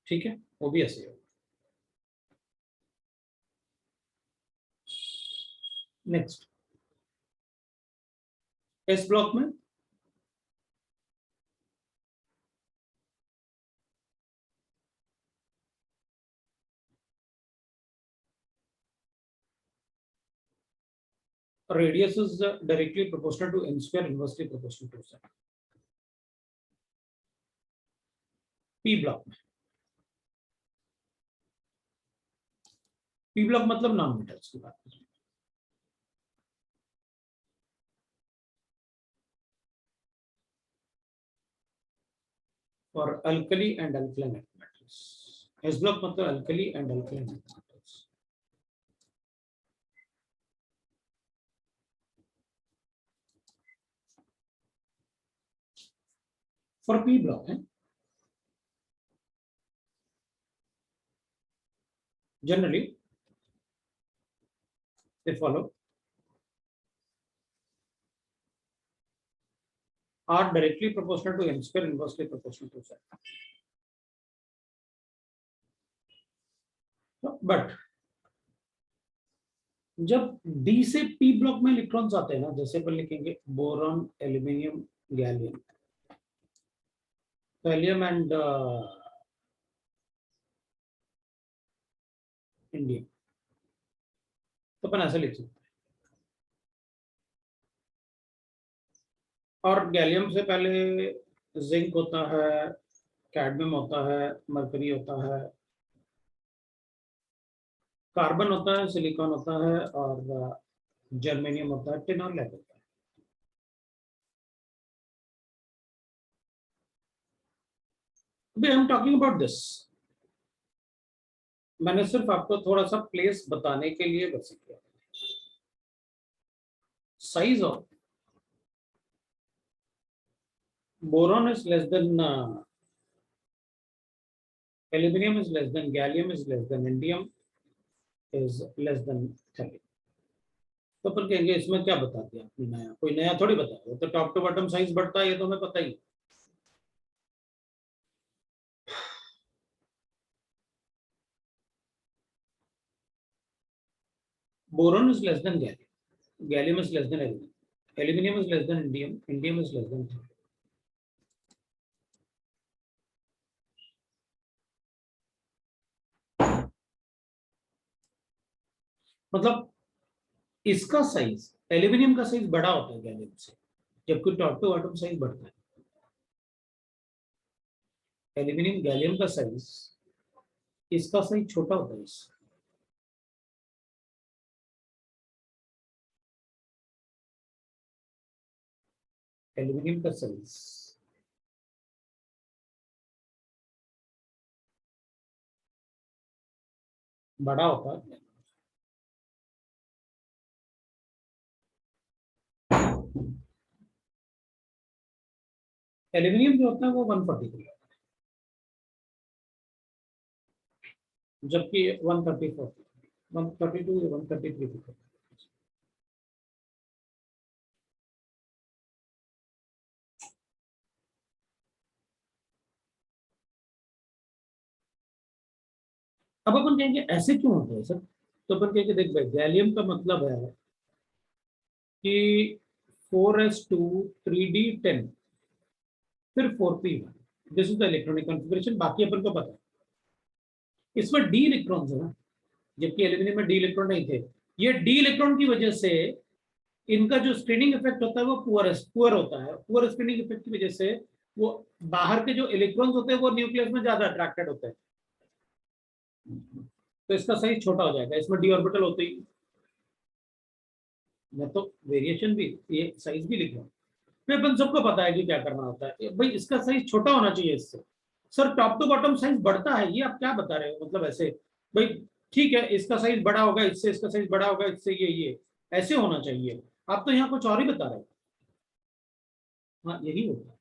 ठीक है, वो भी ऐसे ही होगा। नेक्स्ट, एस ब्लॉक में radius is directly proportional to n square, inversely proportional to sine. P block में, P ब्लॉक मतलब नॉन मेटल्स की बात करें। For alkali and alkaline metals, S block मतलब alkali and alkaline metals. For P block है, generally they follow are directly proportional to n square, inversely proportional to sine. But जब D से P ब्लॉक में इलेक्ट्रॉन्स आते हैं ना, जैसे अपन लिखेंगे boron, aluminium, gallium, helium and indium, तो अपन ऐसे लिख सकते हैं। और गैलियम से पहले जिंक होता है, कैडमियम होता है, मरकरी होता है, कार्बन होता है, सिलिकॉन होता है, और जर्मेनियम होता है, टिन और लेड होता है। अभी हम टॉकिंग अबाउट दिस, मैंने सिर्फ आपको थोड़ा सा प्लेस बताने के लिए बस किया। Size of boron is less than aluminum is less than gallium is less than indium is less than thallium. तो अपन कहेंगे इसमें क्या बता दिया आपने नया, कोई नया थोड़ी बताया, वो तो टॉप टू बॉटम साइज बढ़ता है, ये तो हमें पता ही है। Boron is less than gallium, gallium is less than aluminum, aluminum is less than indium, indium is less than thallium. मतलब इसका साइज, एल्यूमिनियम का साइज बड़ा होता है गैलियम से, जबकि टॉप टू बॉटम साइज बढ़ता है। एल्यूमिनियम गैलियम का साइज, इसका साइज छोटा होता है इससे। एल्यूमिनियम का साइज बड़ा होता है। एल्यूमिनियम जो होता है वो 143 होता है, जबकि 134, 132 या 133 होता है। अब अपन कहेंगे ऐसे क्यों होता है सर, तो अपन कहेंगे देख भाई, गैलियम का मतलब है कि 4s2 3d10 फिर 4p1, this is the electronic configuration. बाकी अपन को पता है इसमें डी इलेक्ट्रॉन्स है ना, जबकि एल्यूमिनियम में डी इलेक्ट्रॉन नहीं थे। ये डी इलेक्ट्रॉन की वजह से इनका जो स्क्रीनिंग इफेक्ट होता है वो पुअर होता है। पुअर स्क्रीनिंग इफेक्ट की वजह से वो बाहर के जो इलेक्ट्रॉन्स होते हैं वो न्यूक्लियस में ज्यादा अट्रैक्टेड होते हैं, तो इसका साइज छोटा हो जाएगा। इसमें डी ऑर्बिटल होते ही, मैं तो वेरिएशन भी, ये साइज भी लिख रहा हूँ, फिर अपन सबको पता है कि क्या करना होता है भाई, इसका साइज छोटा होना चाहिए इससे। Sir top to bottom size बढ़ता है, ये आप क्या बता रहे हो, मतलब ऐसे भाई ठीक है इसका साइज बड़ा होगा इससे, इसका साइज बड़ा होगा इससे, ये ऐसे होना चाहिए। आप तो यहाँ कुछ और ही बता रहे हो। हाँ यही होता है।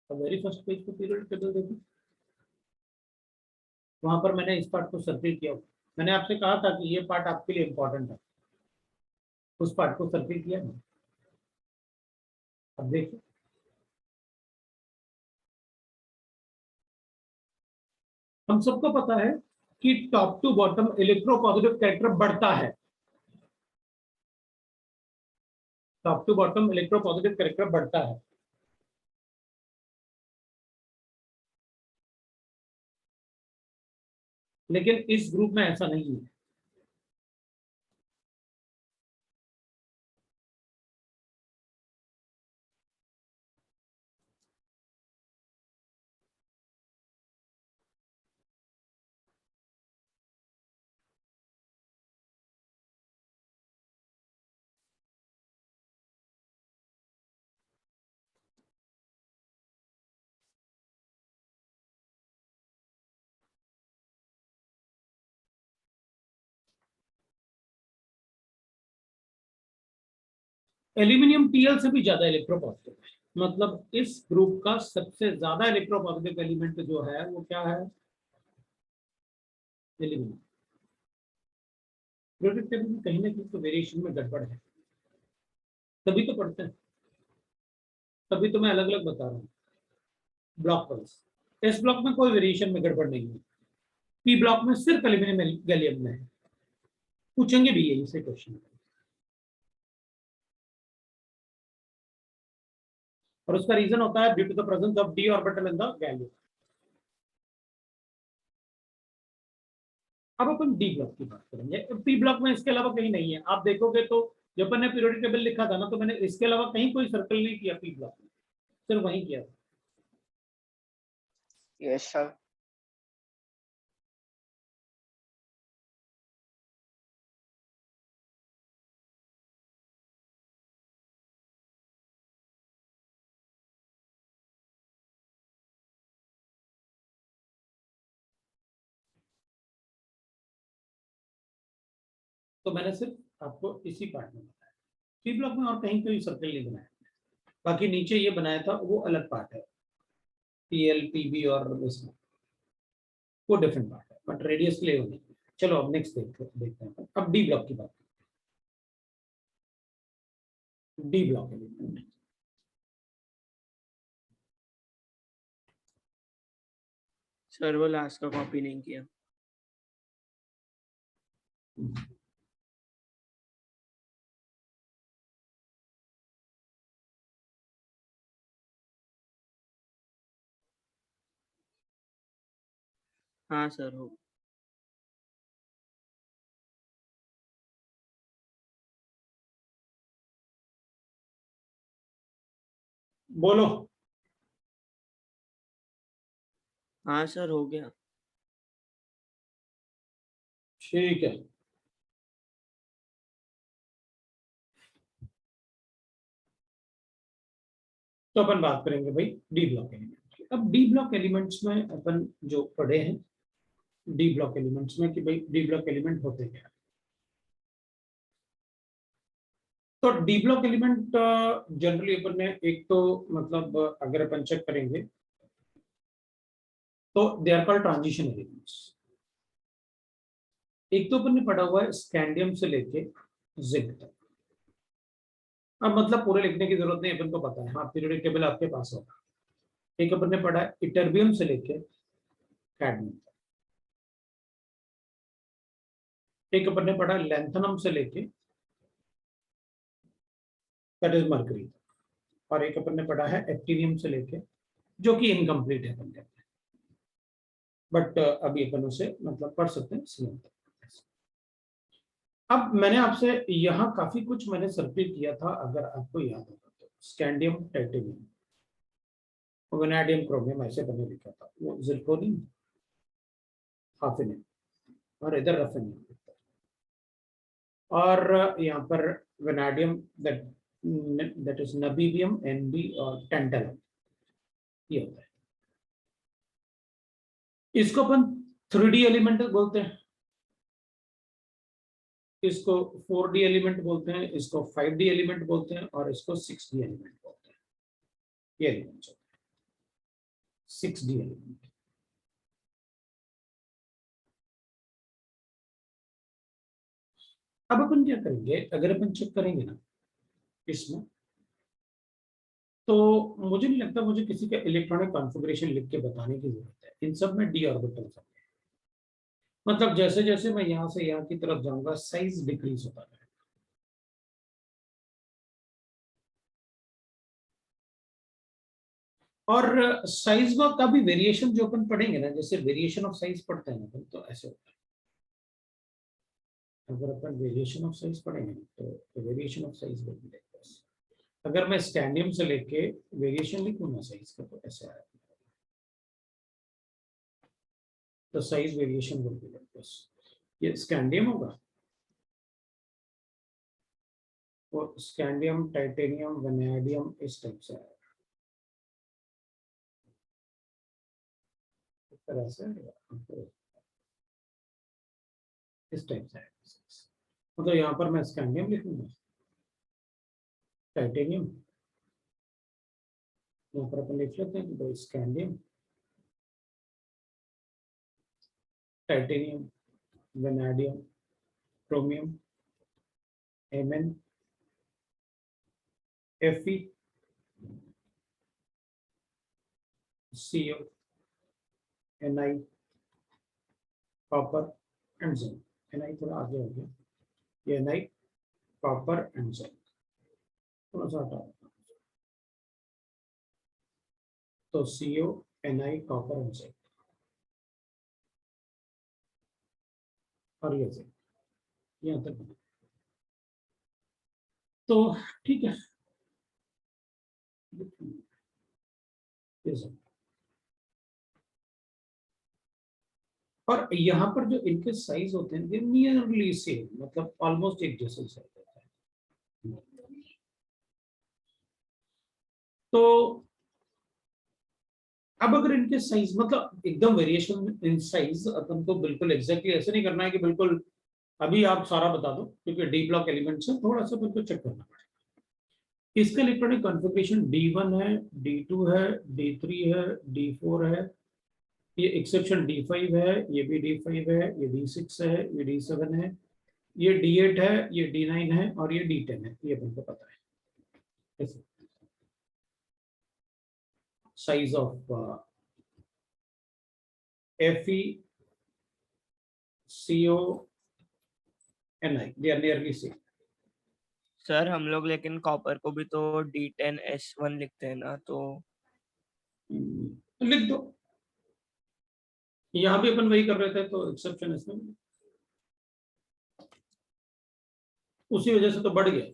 तो वेरी फर्स्ट पेज पे पीरियड टेबल देखो, वहां पर मैंने इस पार्ट को सर्किल किया। मैंने आपसे कहा था कि ये पार्ट आपके लिए इंपॉर्टेंट है, उस पार्ट को सर्किल किया ना। अब देखिए हम सबको पता है कि top to bottom electropositive character बढ़ता है, top to bottom electropositive character बढ़ता है। लेकिन इस ग्रुप में ऐसा नहीं है। एल्यूमिनियम Pl से भी ज्यादा इलेक्ट्रोपॉजिटिव है, मतलब इस ग्रुप का सबसे ज्यादा इलेक्ट्रोपॉजिटिव एलिमेंट जो है वो क्या है, एल्यूमिनियम। पीरियोडिक टेबल में कहीं ना कहीं तो वेरिएशन में गड़बड़ है, तभी तो पढ़ते हैं, तभी तो मैं अलग अलग बता रहा हूँ। ब्लॉक पर इस ब्लॉक में कोई वेरिएशन में गड़बड़ नहीं है, पी ब्लॉक में सिर्फ एल्यूमिनियम गैलियम में है। पूछेंगे भी यही से क्वेश्चन, और उसका रीजन होता है due to the presence of D orbital in the gallium. अब अपन डी ब्लॉक की बात करेंगे। पी ब्लॉक में इसके अलावा कहीं नहीं है, आप देखोगे तो जब अपन ने पीरियोडिक टेबल लिखा था ना, तो मैंने इसके अलावा कहीं कोई सर्कल नहीं किया पी ब्लॉक में, सिर्फ वहीं किया था। Yes sir. तो मैंने सिर्फ आपको इसी पार्ट में बताया, पी ब्लॉक में और कहीं कोई सर्कल नहीं बनाया। बाकी नीचे ये बनाया था वो अलग पार्ट है, पीएल पीबी और इसमें वो डिफरेंट पार्ट है, बट रेडियस के लिए वो नहीं। चलो अब नेक्स्ट देखते हैं। अब डी ब्लॉक की बात, डी ब्लॉक एलिमेंट। सर वो लास्ट का कॉपी नहीं किया। हाँ सर हो। बोलो। हाँ सर हो गया। ठीक है, तो अपन बात करेंगे भाई डी ब्लॉक एलिमेंट की। अब डी ब्लॉक एलिमेंट्स में अपन जो पढ़े हैं डी ब्लॉक एलिमेंट्स में कि भाई डी ब्लॉक एलिमेंट होते क्या। तो डी ब्लॉक एलिमेंट जनरली अपन ने एक तो मतलब अगर अपन चेक करेंगे तो they are called transition elements. एक तो अपन ने पढ़ा हुआ है स्कैंडियम से लेके जिंक तक। अब मतलब पूरे लिखने की जरूरत नहीं, अपन को पता है, हाँ पीरियोडिक टेबल आपके पास होगा। एक अपन ने पढ़ा है इटर्बियम से लेके कैडमियम तक। एक अपन ने पढ़ा लैंथनम से लेके दैट इज मर्करी, और एक अपन ने पढ़ा है एक्टिनियम से लेके, जो कि इनकम्प्लीट है अपन कहते हैं, बट अभी अपन उसे मतलब पढ़ सकते हैं सीएम तक। अब मैंने आपसे यहाँ काफी कुछ मैंने सर्किल किया था, अगर आपको याद होगा तो स्कैंडियम टाइटेनियम वैनेडियम क्रोमियम ऐसे मैंने लिखा था, वो जिरकोनियम हाफिनियम और इधर रफिनियम, और यहाँ पर वैनेडियम दैट इज नबीबियम एनबी और टेंटलम, ये होता है। इसको अपन 3D एलिमेंट बोलते हैं। इसको 4D एलिमेंट बोलते हैं, इसको 5D एलिमेंट बोलते हैं और इसको 6D एलिमेंट बोलते हैं। ये एलिमेंट्स होते हैं 6D एलिमेंट। अब अपन क्या करेंगे, अगर अपन चेक करेंगे ना इसमें, तो मुझे नहीं लगता मुझे किसी का इलेक्ट्रॉनिक कॉन्फ़िगरेशन लिख के बताने की जरूरत है। इन सब में d ऑर्बिटल्स हैं, मतलब जैसे जैसे मैं यहां से यहां की तरफ जाऊंगा साइज डिक्रीज होता है। और साइज का भी वेरिएशन जो अपन पढ़ेंगे ना, जैसे वेरिएशन ऑफ साइज पढ़ते हैं ना अपन, तो ऐसे होता है। अगर अपन वेरिएशन ऑफ साइज पढ़ेंगे तो variation of size will be like this. अगर मैं स्कैंडियम से लेके वेरिएशन लिखूं ना साइज का, तो ऐसे आएगा। तो size variation will be like this. ये स्कैंडियम होगा, और स्कैंडियम, टाइटेनियम, वैनेडियम इस टाइप से आएगा, इस तरह से इस टाइप से आएगा। मतलब यहाँ पर मैं स्कैंडियम लिखूंगा, टाइटेनियम, यहाँ पर अपन लिख लेते हैं कि भाई scandium, titanium, vanadium, chromium, Mn, Fe, CO, Ni, copper and zinc. Ni थोड़ा आगे हो गया, ये Ni, कॉपर एंड जिंक, थोड़ा सा हटा देता हूं। तो CO, Ni, copper and zinc, और ये जिंक यहाँ तक। तो ठीक है, ये सब। और यहाँ पर जो इनके साइज होते हैं नियरली सेम, मतलब ऑलमोस्ट एक जैसे साइज होता है। तो अब अगर इनके साइज मतलब एकदम वेरिएशन इन साइज अपन को बिल्कुल एग्जैक्टली ऐसे नहीं करना है कि बिल्कुल अभी आप सारा बता दो, क्योंकि डी ब्लॉक एलिमेंट से थोड़ा सा बिल्कुल चेक करना पड़ेगा। इसका इलेक्ट्रॉनिक कॉन्फ़िगरेशन D1 है, D2 है, D3 है, D4 है, ये एक्सेप्शन D5 है, ये भी D5 है, ये D6 है, ये D7 है, ये D8 है, ये D9 है और ये D10 है। ये अपन को पता है। Size of Fe, CO, Ni, they are nearly same. Sir हम लोग लेकिन कॉपर को भी तो D10S1 लिखते हैं ना, तो लिख दो, यहां भी अपन वही कर रहे थे, तो एक्सेप्शन इसमें उसी वजह से तो बढ़ गया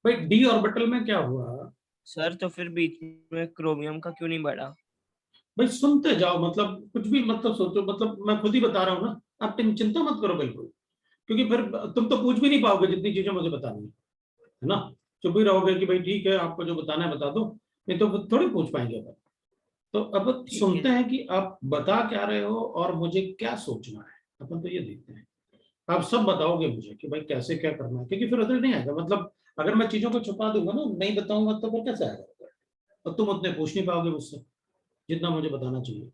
भाई। डी ऑर्बिटल में क्या हुआ सर, तो फिर बीच में क्रोमियम का क्यों नहीं बढ़ा? भाई, सुनते जाओ, मतलब कुछ भी मतलब सोचो, मतलब मैं खुद ही बता रहा हूँ ना, आप चिंता मत करो बिल्कुल, क्योंकि फिर तुम तो पूछ भी नहीं पाओगे जितनी चीजें मुझे बतानी है ना। चुप ही रहोगे कि भाई ठीक है आपको जो बताना है बता दो, नहीं तो थोड़ी पूछ पाएंगे अपन। तो अब सुनते हैं कि आप बता क्या रहे हो और मुझे क्या सोचना है, अपन तो ये देखते हैं। आप सब बताओगे मुझे कि भाई कैसे क्या करना है, क्योंकि फिर उधर नहीं आएगा। मतलब अगर मैं चीजों को छुपा दूंगा ना, नहीं बताऊंगा, तो फिर कैसे आएगा, और तुम उतने पूछ नहीं पाओगे मुझसे जितना मुझे बताना चाहिए।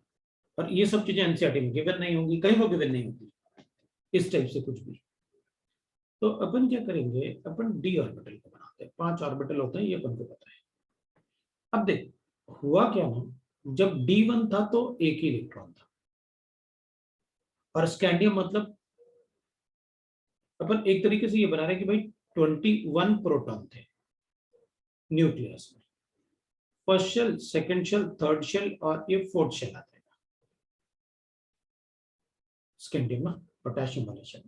और ये सब चीजें एनसीईआरटी में गिवन नहीं होंगी, कहीं वो गिवन नहीं होगी इस टाइप से कुछ भी। तो अपन क्या करेंगे, अपन डी ऑर्बिटल को बनाते हैं। 5 ऑर्बिटल होते हैं, ये अपन को पता है। अब देख हुआ क्या ना, जब D1 था तो एक ही इलेक्ट्रॉन था, और स्कैंडियम मतलब अपन एक तरीके से ये बना रहे हैं कि भाई 21 प्रोटॉन थे न्यूक्लियस में, first shell, second shell, third shell और ये फोर्थ शेल आता है स्कैंडियम ना, पोटेशियम वाले शेल।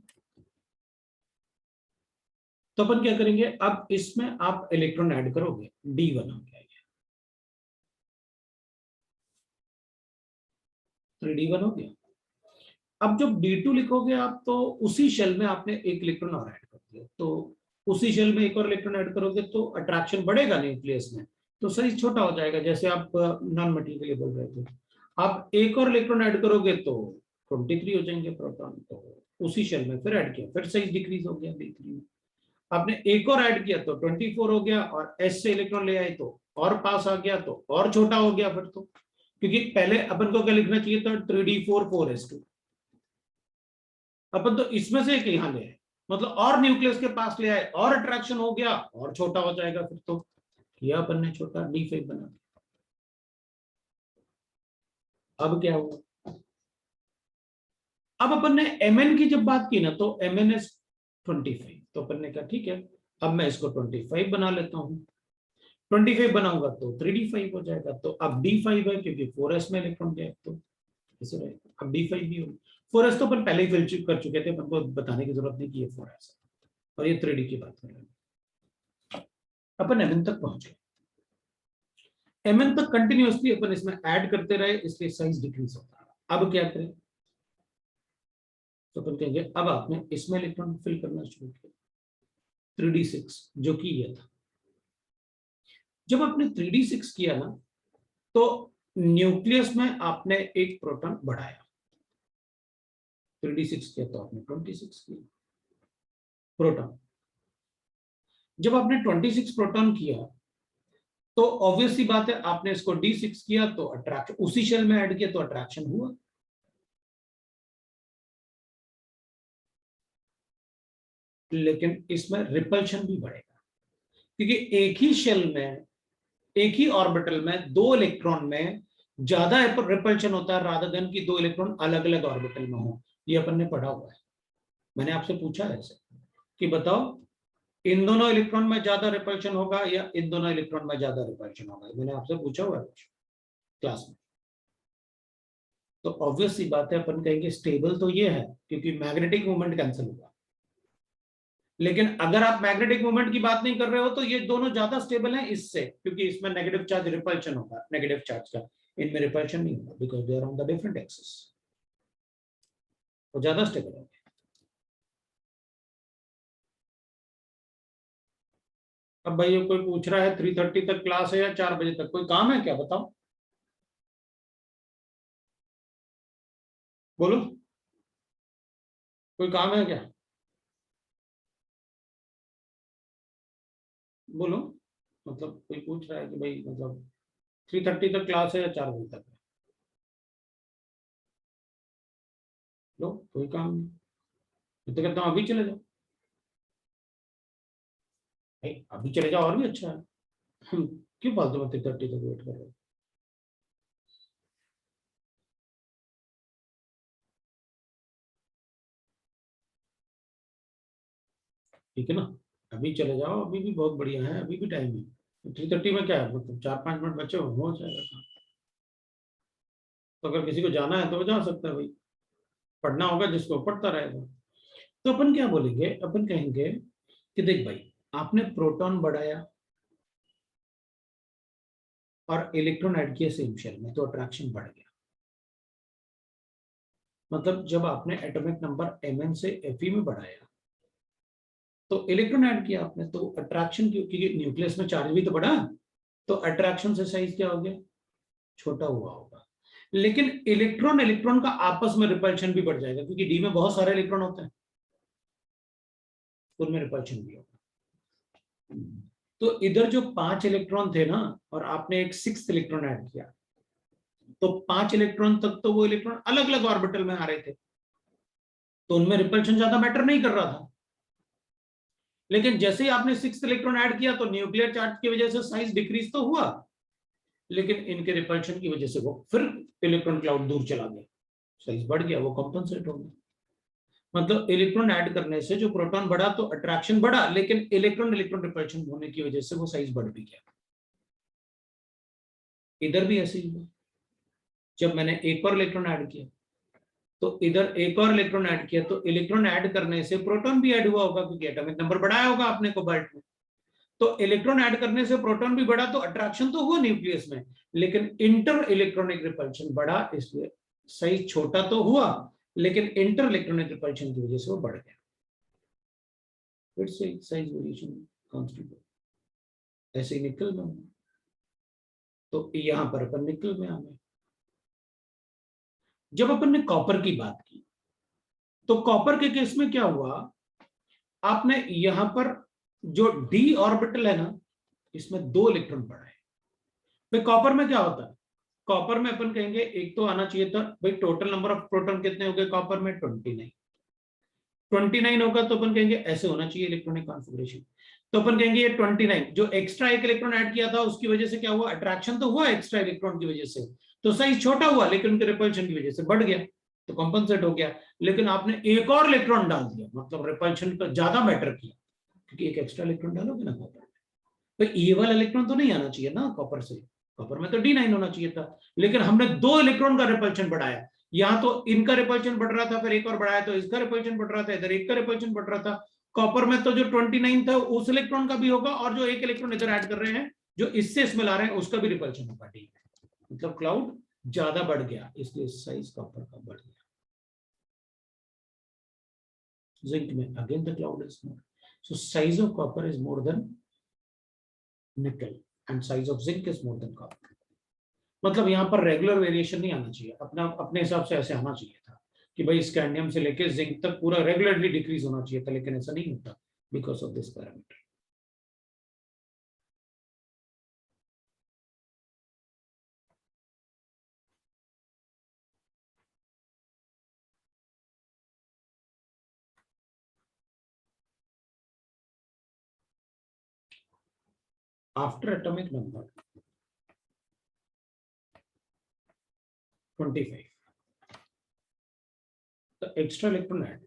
तो अपन क्या करेंगे, अब इसमें आप इलेक्ट्रॉन ऐड करोगे, D1 हो गया, 3D1 हो गया। अब जब D2 लिखोगे आप, तो उसी शेल में आपने एक इलेक्ट्रॉन और ऐड कर दिया, तो उसी शेल में एक और इलेक्ट्रॉन ऐड करोगे तो अट्रैक्शन बढ़ेगा न्यूक्लियस में, तो साइज छोटा हो जाएगा, जैसे आप नॉन मेटल के लिए बोल रहे थे। आप एक और इलेक्ट्रॉन ऐड करोगे तो 23 हो जाएंगे प्रोटॉन, तो उसी शेल में फिर ऐड किया, फिर साइज डिक्रीज हो गया D3 में। आपने एक और ऐड किया तो 24 हो गया, और S से इलेक्ट्रॉन ले आए तो और पास आ गया, तो और छोटा हो गया फिर तो, क्योंकि पहले अपन को क्या लिखना चाहिए था 3D4 4s2, अपन तो इसमें से एक यहां ले आए, मतलब और न्यूक्लियस के पास ले आए और अट्रैक्शन हो गया और छोटा हो जाएगा फिर तो, किया अपन ने छोटा D5 बना दिया। अब क्या हुआ, अब अपन ने Mn की जब बात की ना तो Mn is 25, तो अपन ने कहा ठीक है अब मैं इसको 25 बना लेता हूं, 25 बनाऊंगा तो 3D5 हो जाएगा, तो अब D5 है क्योंकि 4s में इलेक्ट्रॉन गया, तो ऐसे रहेगा, अब D5 भी होगा। 4s तो अपन पहले ही फिल कर चुके थे, अपन को बताने की जरूरत नहीं कि ये 4s है, और ये 3D की बात कर रहे हैं। अपन Mn तक पहुंच गए, Mn तक कंटिन्यूअसली अपन इसमें ऐड करते रहे, इसलिए साइज डिक्रीज होता है। अब क्या करें, तो अपन कहेंगे अब आपने इसमें इलेक्ट्रॉन फिल करना शुरू किया 3D6, जो कि ये था। जब आपने 3D6 किया ना तो न्यूक्लियस में आपने एक प्रोटॉन बढ़ाया, 3D6 किया तो आपने 26 किया प्रोटॉन। जब आपने 26 प्रोटॉन किया तो ऑब्वियस सी बात है आपने इसको D6 किया तो अट्रैक्शन, उसी शेल में ऐड किया तो अट्रैक्शन हुआ। लेकिन इसमें रिपल्शन भी बढ़ेगा, क्योंकि एक ही शेल में, एक ही ऑर्बिटल में 2 इलेक्ट्रॉन में ज्यादा रिपल्शन होता है रादर देन कि 2 इलेक्ट्रॉन अलग अलग ऑर्बिटल में हो। ये अपन ने पढ़ा हुआ है, मैंने आपसे पूछा है ऐसे कि बताओ इन दोनों इलेक्ट्रॉन में ज्यादा रिपल्शन होगा या इन दोनों इलेक्ट्रॉन में ज्यादा रिपल्शन होगा, मैंने आपसे पूछा हुआ है क्लास में। तो ऑब्वियस सी बात है अपन कहेंगे स्टेबल तो ये है क्योंकि मैग्नेटिक मोमेंट कैंसिल हुआ। लेकिन अगर आप मैग्नेटिक मोमेंट की बात नहीं कर रहे हो तो ये दोनों ज्यादा स्टेबल हैं इससे, क्योंकि इसमें नेगेटिव चार्ज रिपल्शन होगा, नेगेटिव चार्ज का, इनमें रिपल्शन नहीं होगा because they are on the different axis, तो ज्यादा स्टेबल होंगे। अब भाई कोई पूछ रहा है 3:30 तक क्लास है या 4 बजे तक, कोई काम है क्या बताओ, बोलो कोई काम है क्या, बोलो, मतलब कोई पूछ रहा है कि भाई मतलब 3:30 तक क्लास है या 4 बजे तक है, लो कोई काम नहीं तो कहता हूँ अभी चले जाओ, भाई अभी चले जाओ और भी अच्छा है, क्यों फालतू में 3:30 तक वेट कर रहे हो। ठीक है ना, अभी चले जाओ, अभी भी बहुत बढ़िया है, अभी भी टाइम है। 3:30 में क्या है, मतलब 4-5 मिनट बचे हो जाएगा काम। तो अगर किसी को जाना है तो वो जा सकता है भाई, पढ़ना होगा जिसको पढ़ता रहेगा। तो अपन क्या बोलेंगे, अपन कहेंगे कि देख भाई आपने प्रोटॉन बढ़ाया और इलेक्ट्रॉन ऐड किया सेम शेल में तो अट्रैक्शन बढ़ गया। मतलब जब आपने एटॉमिक नंबर Mn से Fe में बढ़ाया तो इलेक्ट्रॉन ऐड किया आपने, तो अट्रैक्शन क्योंकि न्यूक्लियस में चार्ज भी तो बढ़ा, तो अट्रैक्शन से साइज क्या हो गया, छोटा हुआ होगा। लेकिन इलेक्ट्रॉन इलेक्ट्रॉन का आपस में रिपल्शन भी बढ़ जाएगा क्योंकि डी में बहुत सारे इलेक्ट्रॉन होते हैं, उनमें रिपल्शन भी होगा। तो इधर जो 5 इलेक्ट्रॉन थे ना और आपने एक 6th इलेक्ट्रॉन ऐड किया, तो 5 इलेक्ट्रॉन तक तो वो इलेक्ट्रॉन अलग अलग ऑर्बिटल में आ रहे थे, तो उनमें रिपल्शन ज्यादा मैटर नहीं कर रहा था। लेकिन जैसे ही आपने 6th इलेक्ट्रॉन ऐड किया तो न्यूक्लियर चार्ज की वजह से साइज डिक्रीज तो हुआ, लेकिन इनके रिपल्शन की वजह से वो फिर इलेक्ट्रॉन क्लाउड दूर चला गया, साइज बढ़ गया, वो कॉम्पनसेट हो गया। मतलब इलेक्ट्रॉन ऐड करने से जो प्रोटॉन बढ़ा तो अट्रैक्शन बढ़ा, लेकिन इलेक्ट्रॉन इलेक्ट्रॉन रिपल्शन होने की वजह से वो साइज बढ़ भी गया। इधर भी ऐसे ही हुआ, जब मैंने एक और इलेक्ट्रॉन ऐड किया तो इधर एक और इलेक्ट्रॉन ऐड किया, तो इलेक्ट्रॉन ऐड करने से प्रोटॉन भी ऐड हुआ होगा क्योंकि एटॉमिक नंबर बढ़ाया होगा आपने कोबाल्ट में, तो इलेक्ट्रॉन ऐड करने से प्रोटॉन भी बढ़ा, तो अट्रैक्शन तो हुआ न्यूक्लियस में, लेकिन इंटर इलेक्ट्रॉनिक रिपल्शन बढ़ा, इसलिए साइज छोटा तो हुआ लेकिन इंटर इलेक्ट्रॉनिक रिपल्शन की वजह से वो बढ़ गया, फिर से साइज वेरिएशन कांस्टेंट। ऐसे ही निकल में, तो यहां पर अपन निकल में आ गए। जब अपन ने कॉपर की बात की तो कॉपर के केस में क्या हुआ, आपने यहां पर जो डी ऑर्बिटल है ना, इसमें 2 इलेक्ट्रॉन पड़ा है। भाई कॉपर में क्या होता है, कॉपर में अपन कहेंगे एक तो आना चाहिए था, भाई टोटल नंबर ऑफ प्रोटॉन कितने हो गए कॉपर में, 29 होगा तो अपन कहेंगे ऐसे होना चाहिए इलेक्ट्रॉनिक कॉन्फ़िगरेशन। तो अपन कहेंगे ये 29 जो एक्स्ट्रा एक इलेक्ट्रॉन ऐड किया था उसकी वजह से क्या हुआ, अट्रैक्शन तो हुआ एक्स्ट्रा इलेक्ट्रॉन की वजह से, तो साइज छोटा हुआ, लेकिन उनके रिपल्शन की वजह से बढ़ गया, तो कॉम्पनसेट हो गया। लेकिन आपने एक और इलेक्ट्रॉन डाल दिया, मतलब रिपल्शन पर ज्यादा मैटर किया, क्योंकि एक एक्स्ट्रा इलेक्ट्रॉन डालोगे ना कॉपर में, तो ये वाला इलेक्ट्रॉन तो नहीं आना चाहिए ना कॉपर से, कॉपर में तो D9 होना चाहिए था, लेकिन हमने 2 इलेक्ट्रॉन का रिपल्शन बढ़ाया। यहां तो इनका रिपल्शन बढ़ रहा था, फिर एक और बढ़ाया तो इसका रिपल्शन बढ़ रहा था, इधर एक का रिपल्शन बढ़ रहा था। कॉपर में तो जो 29 था उस इलेक्ट्रॉन का भी होगा, और जो एक इलेक्ट्रॉन इधर ऐड कर रहे हैं जो इससे इसमें ला रहे हैं उसका भी रिपल्शन होगा डी, मतलब क्लाउड ज्यादा बढ़ गया, इसलिए साइज कॉपर का बढ़ गया। जिंक में again the cloud is more, so size of copper is more than निकल and size of zinc is more than copper. मतलब यहाँ पर रेगुलर वेरिएशन नहीं आना चाहिए, अपना अपने हिसाब से ऐसे आना चाहिए था कि भाई स्कैंडियम से लेके जिंक तक पूरा रेगुलरली डिक्रीज होना चाहिए था, लेकिन ऐसा नहीं होता because of this parameter. After atomic number 25, the extra electron added.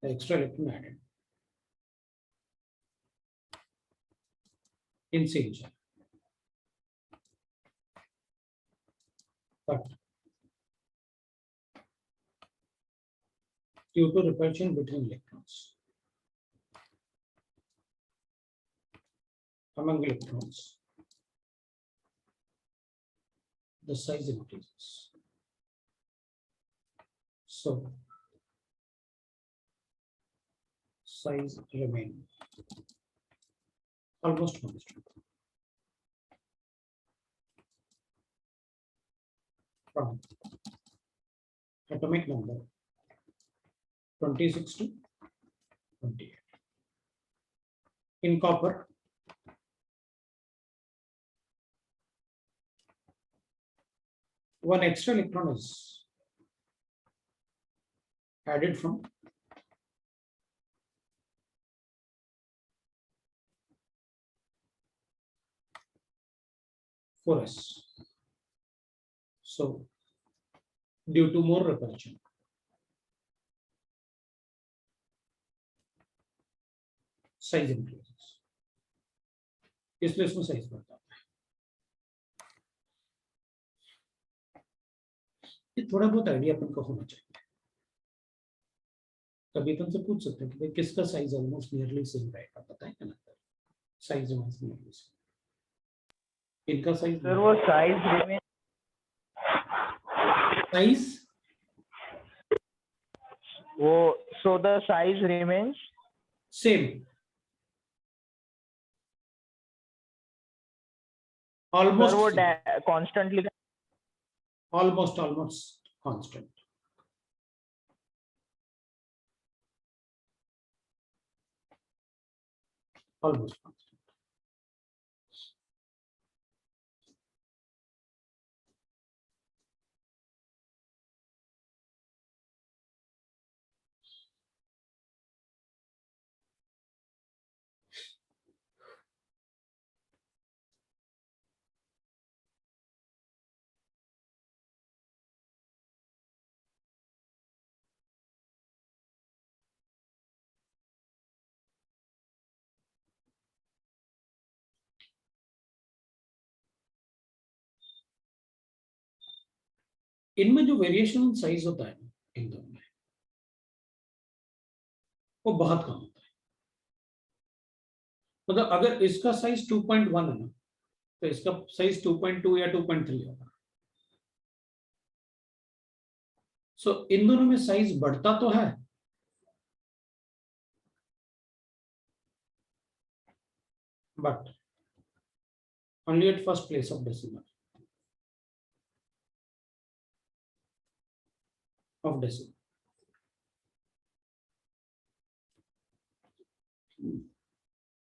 The extra electron added in signature, but due to repulsion between electrons, among electrons, the size increases. So size remain almost constant from atomic number 26 to 28. In copper, one extra electron is added from S. So due to more repulsion, size increases. इसलिए इसमें साइज बढ़ता है। ये थोड़ा बहुत आइडिया अपन को होना चाहिए। कभी अपन से पूछ सकते हैं कि भाई किसका साइज ऑलमोस्ट नियरली सेम रहेगा, बताएं ना, साइज ऑलमोस्ट नियरली सेम। इनका साइज सर वो साइज रिमेन साइज वो so the size remains same, sir almost वो constantly almost constant. Almost constant. इनमें जो वेरिएशन साइज होता है इन दोनों में, वो बहुत कम होता है। मतलब अगर इसका साइज 2.1 है ना, तो इसका साइज 2.2 या 2.3 होगा। सो इन दोनों में साइज बढ़ता तो है, but only at first place of decimal.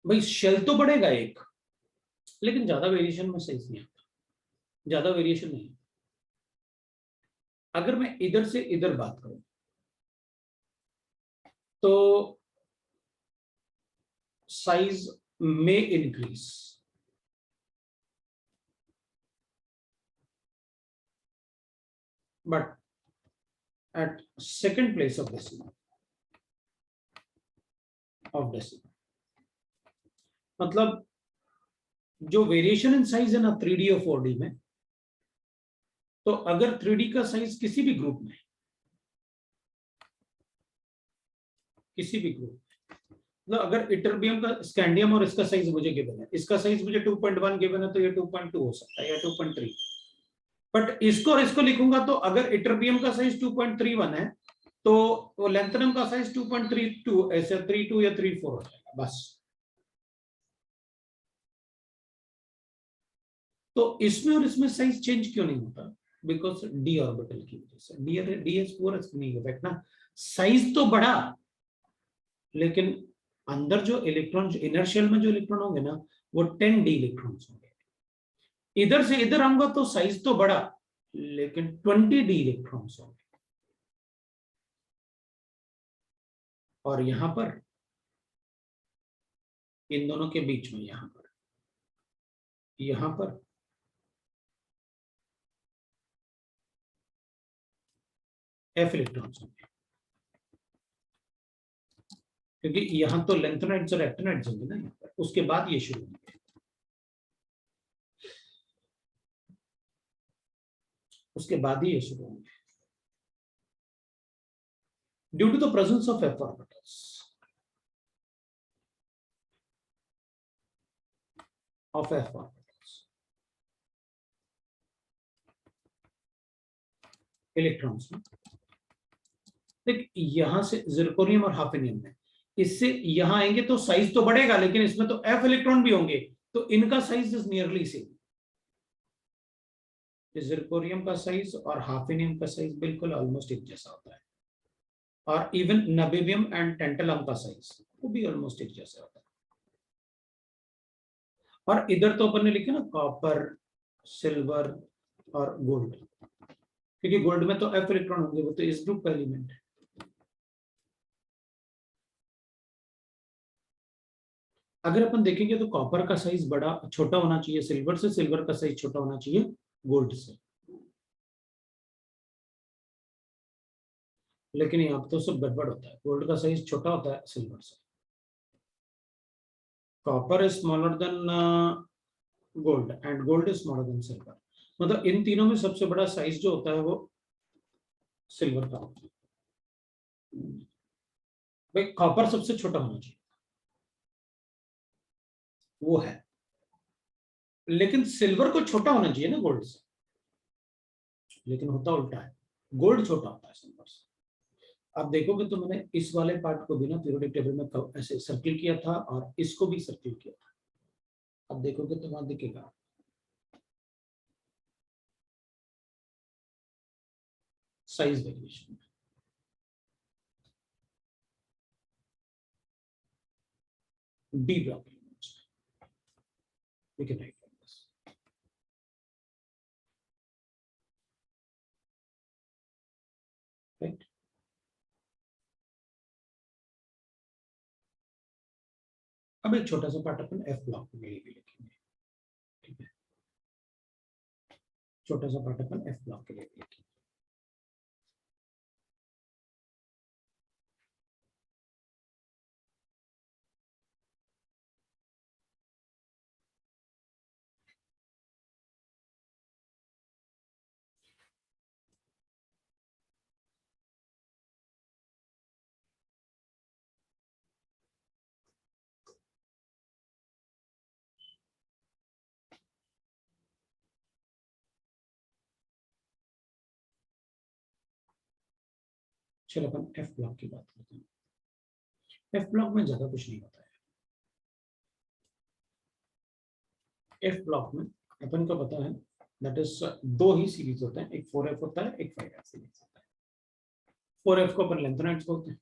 भाई शेल तो बढ़ेगा एक, लेकिन ज्यादा वेरिएशन में साइज नहीं आता, ज्यादा वेरिएशन नहीं। अगर मैं इधर से इधर बात करूं तो साइज में increase, but at second place of decimal, मतलब जो वेरिएशन इन साइज है ना 3D और 4D में, तो अगर 3D का साइज किसी भी ग्रुप में, मतलब अगर इटरबियम का स्कैंडियम और इसका साइज मुझे गिवन है, इसका साइज मुझे 2.1 गिवन है, तो ये 2.2 हो सकता है या 2.3, बट इसको और इसको लिखूंगा तो अगर इटरबियम का साइज 2.31 है तो वो लेंथनम का साइज 2.32 ऐसे 32 या 34 हो जाएगा बस। तो इसमें और इसमें साइज चेंज क्यों नहीं होता? बिकॉज डी ऑर्बिटल की वजह से। डी एस पूरा नहीं इफेक्ट ना, साइज तो बढ़ा लेकिन अंदर जो इलेक्ट्रॉन, जो इनर शेल में जो इलेक्ट्रॉन होंगे ना वो 10 डी इलेक्ट्रॉन्स होंगे। इधर से इधर आऊंगा तो साइज तो बढ़ा लेकिन 20 डी इलेक्ट्रॉन्स होंगे। और यहां पर इन दोनों के बीच में यहां पर एफ इलेक्ट्रॉन्स होंगे, क्योंकि यहां तो लेंथेनाइड्स और एक्टिनाइड्स होंगे ना यहाँ पर, उसके बाद ये शुरू होंगे। उसके बाद ही ये शुरू होंगे due to the presence of F orbitals electrons में। देख यहां से जिरकोनियम और हाफेनियम में, इससे यहां आएंगे तो साइज तो बढ़ेगा लेकिन इसमें तो एफ इलेक्ट्रॉन भी होंगे, तो इनका size is nearly same. Zirconium का साइज और हाफेनियम का साइज बिल्कुल ऑलमोस्ट एक जैसा होता है, और इवन नबेबियम एंड टेंटलम का साइज वो भी ऑलमोस्ट एक जैसा होता है। और इधर तो अपन ने लिखे ना कॉपर, सिल्वर और गोल्ड, क्योंकि गोल्ड में तो एफ इलेक्ट्रॉन होंगे, वो तो इस ग्रुप का एलिमेंट है। अगर अपन देखेंगे तो कॉपर का साइज बड़ा छोटा होना चाहिए सिल्वर से, सिल्वर का साइज छोटा होना चाहिए गोल्ड से, लेकिन यहाँ तो सब गड़बड़ होता है, गोल्ड का साइज छोटा होता है सिल्वर से। Copper is smaller than gold and gold is smaller than silver, मतलब इन तीनों में सबसे बड़ा साइज जो होता है वो सिल्वर का होता है। भाई कॉपर सबसे छोटा होना चाहिए, वो है, लेकिन सिल्वर को छोटा होना चाहिए ना गोल्ड से, लेकिन होता उल्टा है, गोल्ड छोटा होता है सिल्वर से। आप देखोगे तो मैंने इस वाले पार्ट को भी ना पीरियोडिक टेबल में ऐसे सर्किल किया था और इसको भी सर्किल किया था, अब देखोगे तो वहां दिखेगा size variation. D block we can write like this. Right? अब एक छोटा सा पार्ट अपन एफ ब्लॉक के लिए भी लिखेंगे, ठीक है, छोटा सा पार्ट अपन एफ ब्लॉक के लिए भी लिखेंगे। चलो अपन एफ ब्लॉक की बात करते हैं। एफ ब्लॉक में ज्यादा कुछ नहीं होता है, एफ ब्लॉक में अपन को पता है दैट इज दो ही सीरीज होते हैं, एक 4f होता है, एक 5f सीरीज होता है। 4f को अपन लेंथेनाइड्स बोलते हैं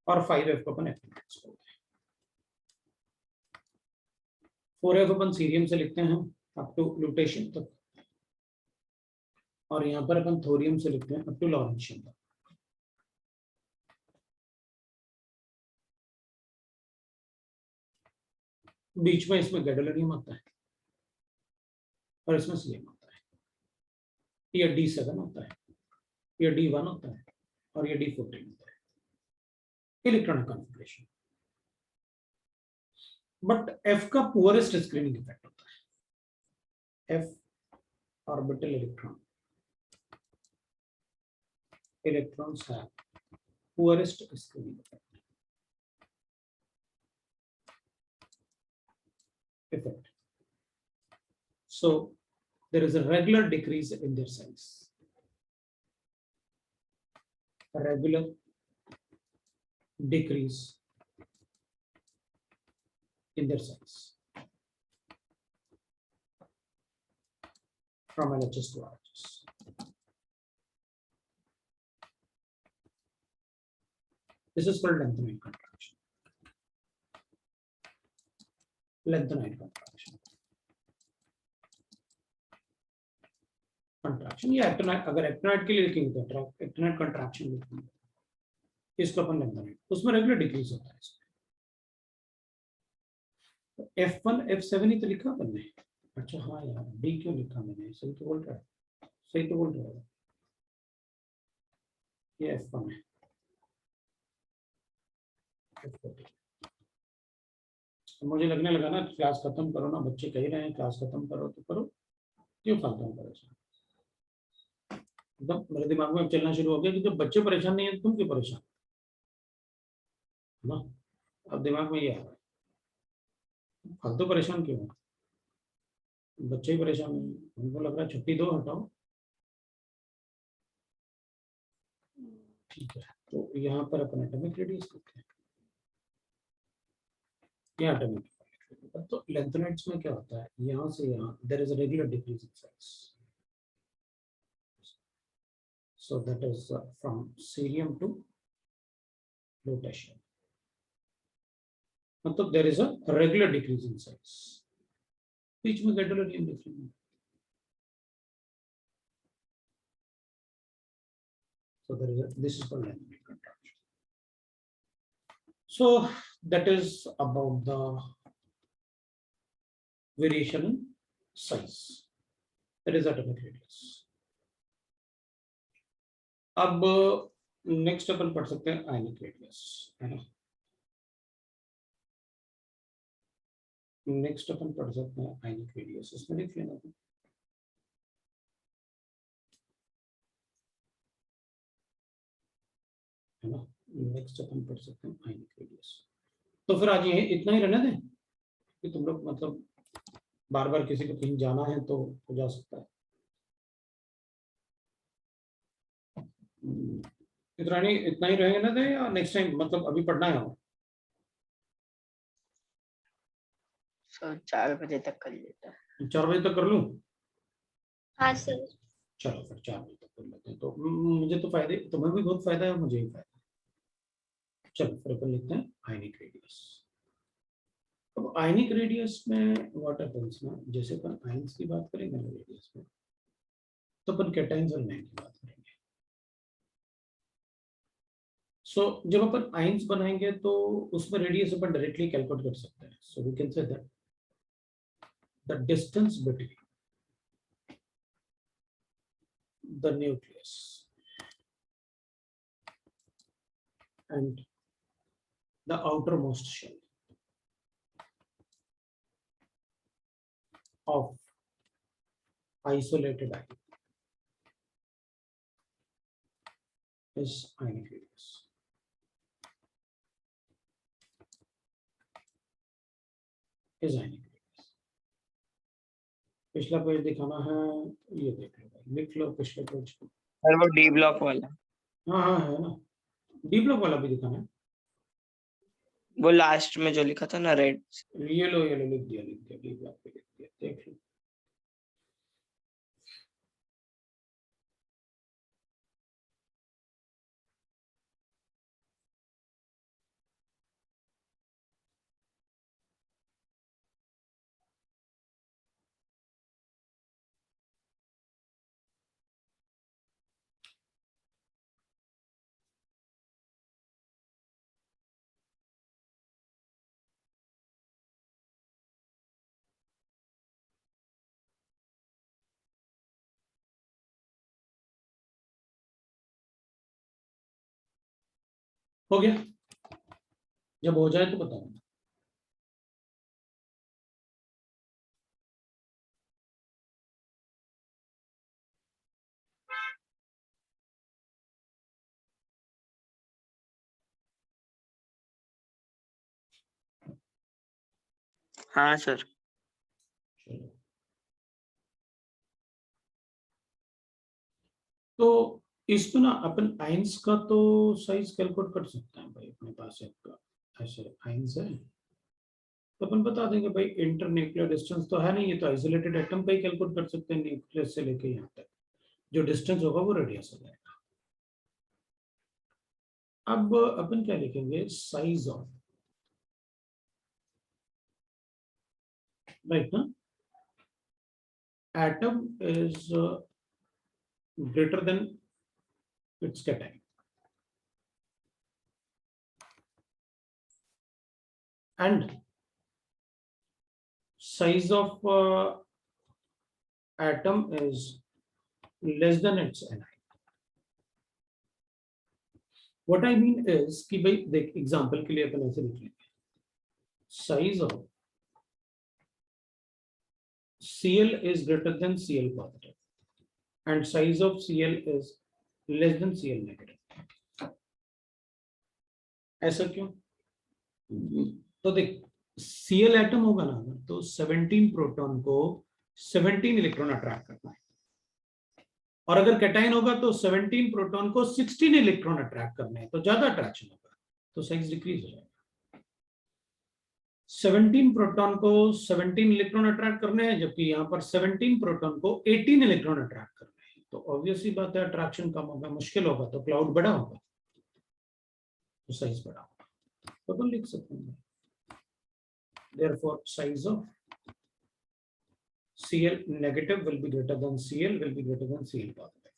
और 5f को अपन एक्टिनाइड्स बोलते हैं। 4f अपन सीरियम से लिखते हैं अप टू ल्यूटेशियम तक, और यहाँ पर अपन थोरियम से लिखते हैं अप टू लॉरेंशियम तक। बीच में इसमें गैडोलिनियम आता है और इसमें सीएम आता है। ये D7 होता है, ये D1 होता है और ये D14 होता है, इलेक्ट्रॉनिक कॉन्फ़िगरेशन। बट F का पुअरेस्ट स्क्रीनिंग इफेक्ट होता है। F orbital electrons have poorest screening effect. So there is a regular decrease in their size. A regular decrease in their size from LHS to RHS. This is called lengthened contraction. Lengthened contraction. Contraction या एक्टिनाइड, अगर एक्टिनाइड के लिए लिखेंगे तो एक्टिनाइड कंट्रैक्शन लिखेंगे, इसको अपन लेंथेनाइड, उसमें रेगुलर डिक्रीज होता है इसमें। F1 F7 ही तो लिखा अपन ने। अच्छा हाँ यार, D क्यों लिखा मैंने? सही तो बोल रहा है, सही तो बोल रहा है। ये F1 है, मुझे लगने लगा ना क्लास खत्म करो ना, बच्चे कह रहे हैं क्लास खत्म करो तो करो, क्यों फालतू में परेशान? एकदम मेरे दिमाग में चलना शुरू हो गया कि जब बच्चे परेशान नहीं है तो तुम क्यों परेशान ना? अब दिमाग में ये आ रहा है, फालतू परेशान क्यों है? बच्चे ही परेशान नहीं, उनको लग रहा है छुट्टी दो, हटाओ। ठीक है, तो यहाँ पर अपन एटॉमिक रेडियस करते हैं, यहाँ एटॉमिक। तो लेंथेनाइड्स में क्या होता है, यहाँ से यहाँ there is a regular decrease in size, so that is from cerium to lutetium, मतलब there is a regular decrease in size. बीच में गैडोलिनियम लिखेंगे, so there is this is called lengthened contraction. So that is about the variation in size, that is atomic radius. अब नेक्स्ट अपन पढ़ सकते हैं आयनिक रेडियस, है ना? नेक्स्ट अपन पढ़ सकते हैं आयनिक रेडियस, इसमें लिख लेना है ना। नेक्स्ट अपन पढ़ सकते हैं आयनिक रेडियस। तो फिर आज ये इतना ही रहने दें कि तुम लोग मतलब बार बार किसी को कहीं जाना है तो हो जा सकता है। इतना ही रहेगा ना दे, या नेक्स्ट टाइम मतलब अभी पढ़ना है? सर 4 बजे तक कर लेता है। 4 बजे तक कर लूं? हाँ सर। चलो फिर 4 बजे तक कर लेते हैं, तो मुझे तो फायदे, तुम्हें भी बहुत फायदा है, मुझे भी फायदा है। चलो फिर अपन लिखते हैं आयनिक रेडियस। अब आयनिक रेडियस में व्हाट हैपेंस ना, जैसे अपन आयंस की बात करेंगे ना रेडियस में, तो अपन कैटायंस और एनायन की बात करेंगे। सो जब अपन आयंस बनाएंगे तो उसमें रेडियस अपन डायरेक्टली कैलकुलेट कर सकते हैं। So we can say that the distance between the nucleus and the outermost shell of isolated ion is ionic radius. Is ionic radius. पिछला पेज दिखाना है, ये देख लो भाई, लिख लो पिछले पेज को। सर वो डी ब्लॉक वाला। हाँ हाँ है ना, डी ब्लॉक वाला भी दिखाना है। वो लास्ट में जो लिखा था ना रेड। ये लो लिख दिया देख लो। हो गया, जब हो जाए तो बताऊंगा। हाँ सर। चलो, तो इसमें ना अपन आइंस का तो साइज कैलकुलेट कर सकते हैं भाई, अपने पास एक ऐसे आइंस है तो अपन बता देंगे भाई इंटरन्यूक्लियर डिस्टेंस तो है नहीं, ये तो आइसोलेटेड एटम का ही कैलकुलेट कर सकते हैं, न्यूक्लियस से लेके यहाँ तक जो डिस्टेंस होगा वो रेडियस हो जाएगा। अब अपन क्या लिखेंगे, साइज ऑफ, राइट ना, atom is greater than it's cation, and size of atom is less than its ni. What I mean is कि भाई देख एग्जांपल के लिए अपन ऐसे लिख लेंगे, size of Cl is greater than Cl positive and size of Cl is less than Cl negative. ऐसा क्यों? तो देख Cl एटम होगा ना तो 17 प्रोटॉन को 17 इलेक्ट्रॉन अट्रैक्ट करना है, और अगर कैटायन होगा तो 17 प्रोटॉन को 16 इलेक्ट्रॉन अट्रैक्ट करने हैं, तो ज्यादा अट्रैक्शन होगा तो साइज डिक्रीज हो जाएगा। 17 प्रोटॉन को 17 इलेक्ट्रॉन अट्रैक्ट करने हैं, जबकि यहाँ पर 17 प्रोटॉन को 18 इलेक्ट्रॉन अट्रैक्ट करने हैं, तो ऑब्वियसली बात है अट्रैक्शन कम होगा, मुश्किल होगा, तो क्लाउड बड़ा होगा तो साइज बड़ा होगा। तो अपन लिख सकते हैं therefore size of Cl negative will be greater than Cl will be greater than Cl positive।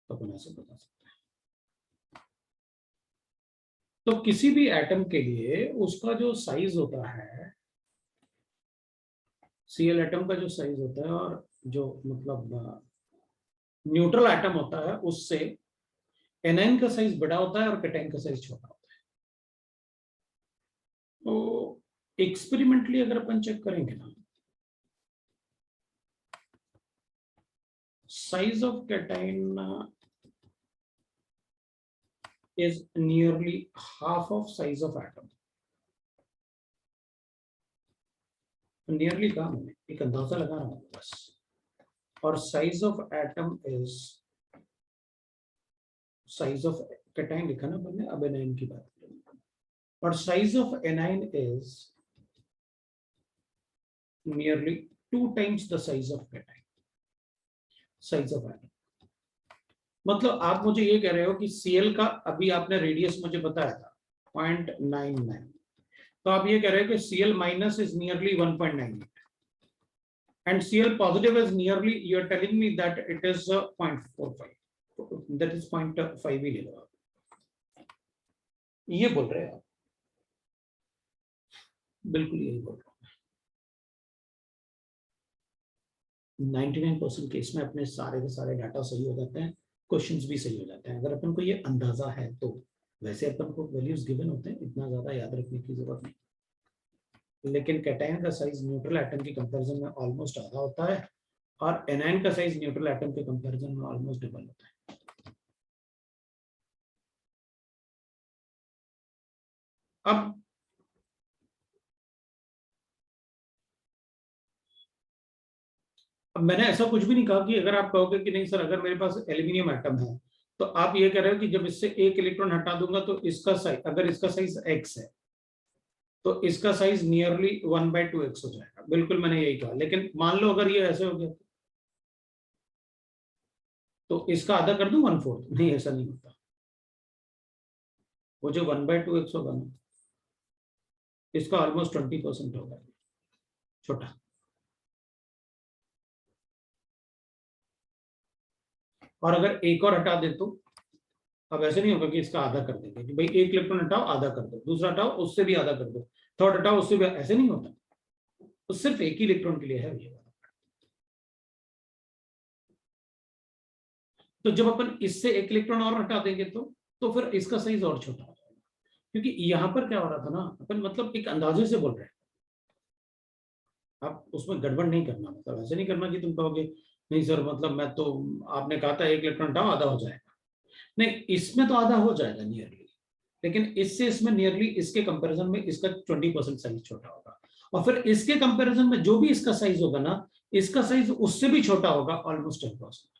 तो अपन ऐसे बता सकते हैं। तो किसी भी एटम के लिए उसका जो साइज होता है, Cl एटम का जो साइज होता है और जो मतलब न्यूट्रल एटम होता है उससे एनायन का साइज बड़ा होता है और कैटायन का साइज छोटा होता है। तो एक्सपेरिमेंटली अगर अपन चेक करेंगे ना, size of cation is nearly half of size of atom. Nearly कहा मैंने, एक अंदाजा लगा रहा हूं बस। और size of atom is, size of cation लिखा ना मैंने, अब एनायन की बात करेंगे, और size of anion is nearly 2 times the size of cation, size of atom. मतलब आप मुझे ये कह रहे हो कि Cl का अभी आपने रेडियस मुझे बताया था 0.99, तो आप ये कह रहे हो कि Cl minus is nearly 1.98 and Cl positive is nearly, you are telling me that it is 0.45, that is 0.5 ही ले लो आप, ये बोल रहे हैं आप, बिल्कुल यही बोल रहे हो। 99% केस में अपने सारे के सारे डाटा सही हो जाते हैं, क्वेश्चंस भी सही हो जाते हैं, अगर अपन को ये अंदाजा है तो। वैसे अपन को वैल्यूज गिवन होते हैं, इतना ज्यादा याद रखने की जरूरत नहीं, लेकिन कैटायन का साइज न्यूट्रल एटम के कंपैरिजन में ऑलमोस्ट आधा होता है और एनायन का साइज न्यूट्रल एटम के कंपैरिजन में ऑलमोस्ट डबल होता है। अब मैंने ऐसा कुछ भी नहीं कहा कि अगर आप कहोगे कि नहीं सर अगर मेरे पास एल्यूमिनियम एटम है तो आप ये कह रहे हो कि जब इससे एक इलेक्ट्रॉन हटा दूंगा तो इसका साइज, अगर इसका साइज x है तो इसका साइज नियरली 1/2x हो जाएगा। बिल्कुल मैंने यही कहा, लेकिन मान लो अगर ये ऐसे हो गया तो इसका आधा कर दूं 1/4? नहीं, ऐसा नहीं होता। वो जो 1/2x होगा ना, इसका ऑलमोस्ट 20% होगा, छोटा। और अगर एक और हटा दे तो अब ऐसे नहीं होगा कि इसका आधा कर देंगे कि भाई एक इलेक्ट्रॉन हटाओ आधा कर दो, दूसरा हटाओ उससे भी आधा कर दो, थर्ड हटाओ उससे भी, ऐसे नहीं होता। तो सिर्फ एक ही इलेक्ट्रॉन के लिए है ये। तो जब अपन इससे एक इलेक्ट्रॉन और हटा देंगे तो फिर इसका साइज और छोटा हो जाएगा, क्योंकि यहां पर क्या हो रहा था ना, अपन मतलब एक अंदाजे से बोल रहे हैं, आप उसमें गड़बड़ नहीं करना, मतलब ऐसे नहीं करना कि तुम कहोगे नहीं सर मतलब मैं तो, आपने कहा था एक इलेक्ट्रॉन हटाओ आधा हो जाएगा। नहीं, इसमें तो आधा हो जाएगा नियरली, लेकिन इससे इसमें नियरली इसके कंपैरिजन में इसका 20% साइज छोटा होगा, और फिर इसके कंपैरिजन में जो भी इसका साइज होगा ना, इसका साइज उससे भी छोटा होगा, ऑलमोस्ट 10%।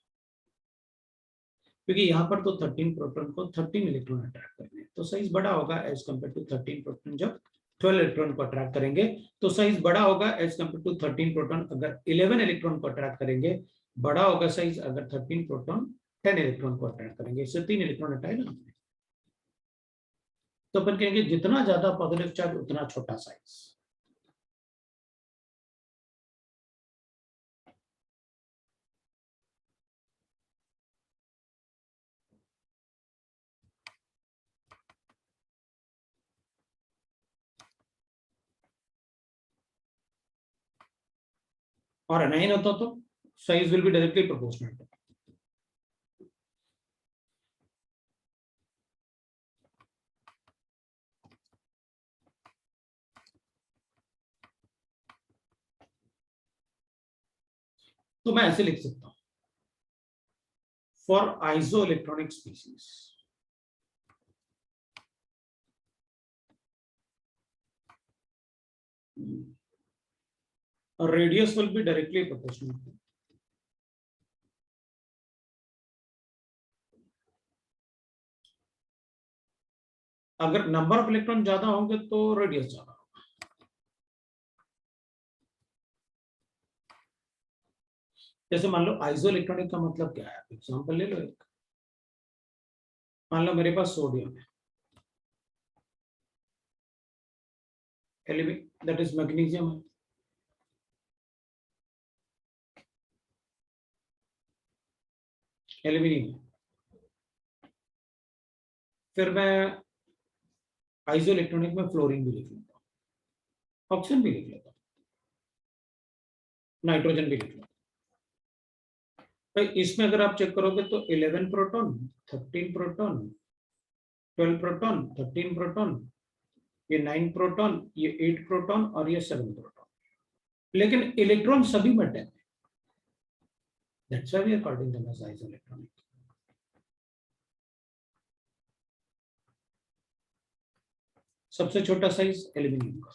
क्योंकि यहाँ पर तो 13 प्रोटॉन को 13 इलेक्ट्रॉन अट्रैक्ट करने हैं, तो साइज बड़ा होगा एज कम्पेयर टू 13 प्रोटॉन। जब 12 इलेक्ट्रॉन को अट्रैक्ट करेंगे तो साइज बड़ा होगा एज कम्पेयर टू 13 प्रोटॉन। अगर 11 इलेक्ट्रॉन को अट्रैक्ट करेंगे बड़ा होगा साइज, अगर 13 प्रोटॉन 10 इलेक्ट्रॉन को अट्रैक्ट करेंगे। इससे 3 इलेक्ट्रॉन हटाए ना हमने, तो अपन कहेंगे जितना ज्यादा पॉजिटिव चार्ज उतना छोटा साइज। और एनाइन होता तो size will be directly proportional. तो मैं ऐसे लिख सकता हूं, for iso electronic species radius will be directly proportional. अगर नंबर ऑफ इलेक्ट्रॉन ज्यादा होंगे तो रेडियस ज्यादा होगा। जैसे मान लो आइसो इलेक्ट्रॉनिक का मतलब क्या है, एग्जांपल ले लो एक। मान लो मेरे पास सोडियम है, दैट इज मैग्नीशियम है, एल्यूमिनियम है। फिर मैं आइसो इलेक्ट्रॉनिक में फ्लोरीन भी लिख लेता हूँ, ऑक्सीजन भी लिख लेता हूँ, नाइट्रोजन भी लिख लेता हूँ। भाई इसमें अगर आप चेक करोगे तो 11 प्रोटॉन, 13 प्रोटॉन, 12 प्रोटॉन, 13 प्रोटॉन, ये 9 प्रोटॉन, ये 8 प्रोटॉन और ये 7 प्रोटॉन, लेकिन इलेक्ट्रॉन सभी में 10 है। That's why we are calling them as isoelectronic. सबसे छोटा साइज एल्यूमिनियम का,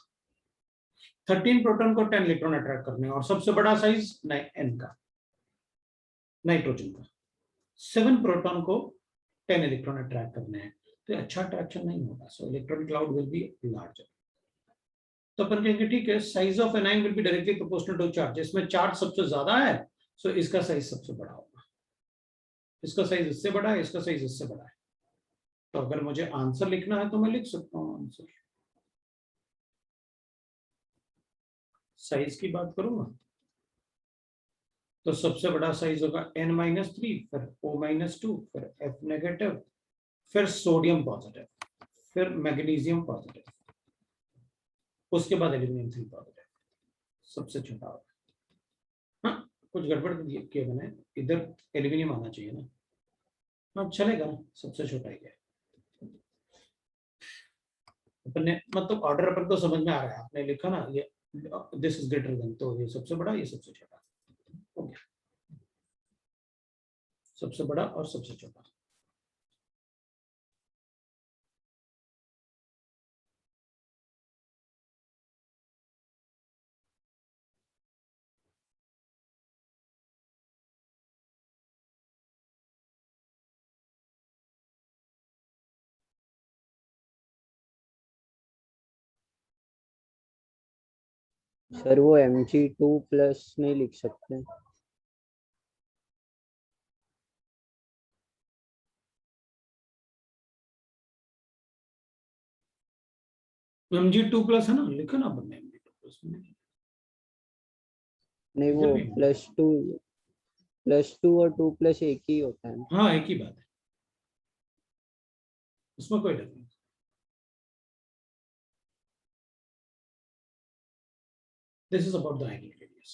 13 प्रोटॉन को 10 इलेक्ट्रॉन अट्रैक्ट करने, और सबसे बड़ा साइज N का, नाइट्रोजन का, 7 प्रोटॉन को 10 इलेक्ट्रॉन अट्रैक्ट करने हैं, तो अच्छा अट्रैक्शन नहीं होगा, so electron cloud will be larger. तो अपन कहेंगे ठीक है, size of anion will be directly proportional to charge. इसमें चार्ज सबसे ज्यादा है, सो इसका साइज सबसे बड़ा होगा, इसका साइज इससे बड़ा है, इसका साइज इससे बड़ा है। तो अगर मुझे आंसर लिखना है तो मैं लिख सकता हूँ आंसर। साइज की बात करूंगा तो सबसे बड़ा साइज होगा N-3, फिर O-2, फिर F नेगेटिव, फिर सोडियम पॉजिटिव, फिर मैग्नीशियम पॉजिटिव, उसके बाद एल्यूमिनियम 3 पॉजिटिव, सबसे छोटा होगा। हाँ, कुछ गड़बड़ किए मैंने, इधर एल्यूमिनियम आना चाहिए ना, हाँ चलेगा ना, सबसे छोटा ही है। अपने मतलब ऑर्डर अपन को समझ में आ रहा है, आपने लिखा ना ये दिस इज ग्रेटर देन, तो ये सबसे बड़ा, ये सबसे छोटा हो गया, सबसे बड़ा और सबसे छोटा। सर वो mg2 प्लस नहीं लिख सकते? mg2 प्लस है ना, लिखा ना अपन ने mg2 प्लस में। नहीं वो इधर भी +2 और 2 प्लस एक ही होता है ना? हाँ एक ही बात है, उसमें कोई difference. This is about the ideal radius.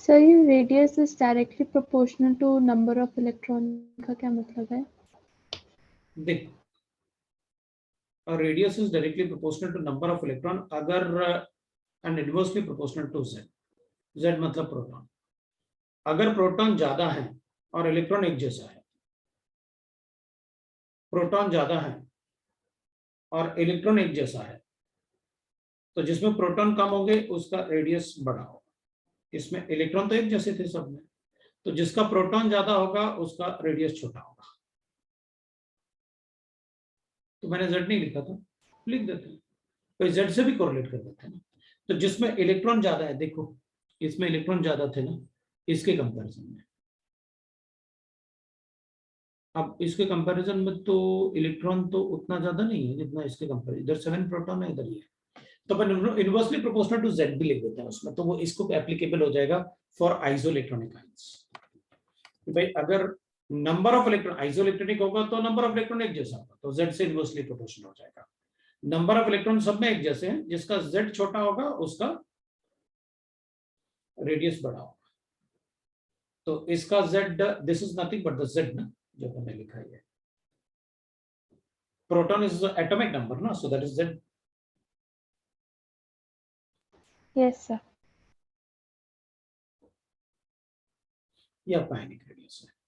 Sir ये radius is directly proportional to number of electron का क्या मतलब है? देखो, radius is directly proportional to number of electron अगर and inversely proportional to z। z मतलब प्रोटॉन। अगर प्रोटॉन ज्यादा है और इलेक्ट्रॉन एक जैसा है, प्रोटॉन ज्यादा है और इलेक्ट्रॉन एक जैसा है, तो जिसमें प्रोटॉन कम होंगे उसका रेडियस बड़ा होगा। इसमें इलेक्ट्रॉन तो एक जैसे थे सब में, तो जिसका प्रोटॉन ज्यादा होगा उसका रेडियस छोटा होगा। तो मैंने z नहीं लिखा था, लिख देते हैं, तो z से भी कोरिलेट कर देते हैं ना। तो जिसमें इलेक्ट्रॉन ज्यादा है, देखो इसमें इलेक्ट्रॉन ज्यादा थे ना इसके कंपैरिजन में, अब इसके कंपैरिजन में तो इलेक्ट्रॉन तो उतना ज्यादा नहीं है जितना इसके कंपैरिजन, इधर 7 प्रोटॉन है, इधर ये, तो अपन इनवर्सली प्रोपोर्शनल टू z भी लिख देते हैं उसमें, तो वो इसको एप्लीकेबल हो जाएगा फॉर आइसोइलेक्ट्रॉनिक आयंस। भाई अगर नंबर ऑफ इलेक्ट्रॉन आइसोइलेक्ट्रॉनिक होगा तो नंबर ऑफ इलेक्ट्रॉन एक जैसा होगा, तो z से इनवर्सली प्रोपोर्शनल हो जाएगा। नंबर ऑफ इलेक्ट्रॉन सब में एक जैसे हैं, जिसका z छोटा होगा उसका रेडियस बड़ा होगा। तो इसका z, this is nothing but the z ना, जो हमने लिखा है, प्रोटॉन इज एटॉमिक नंबर ना, सो that is z। Yes sir. ये आपका आयनिक रेडियस है।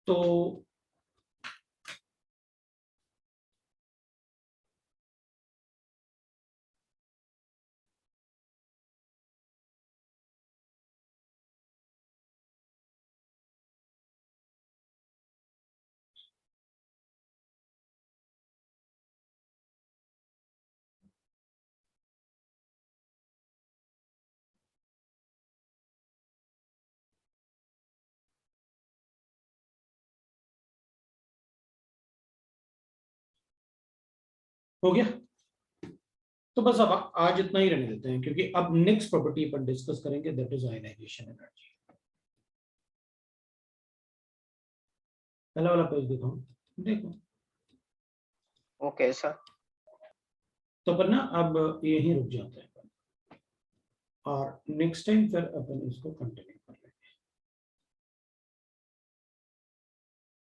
तो हो गया, तो बस अब आज इतना ही रहने देते हैं, क्योंकि अब नेक्स्ट प्रॉपर्टी पर डिस्कस करेंगे, दैट इज आयनाइजेशन एनर्जी। पहला वाला पेज दिखाओ, देखो। Okay sir. तो अपन ना अब यहीं रुक जाते हैं और नेक्स्ट टाइम फिर अपन इसको कंटिन्यू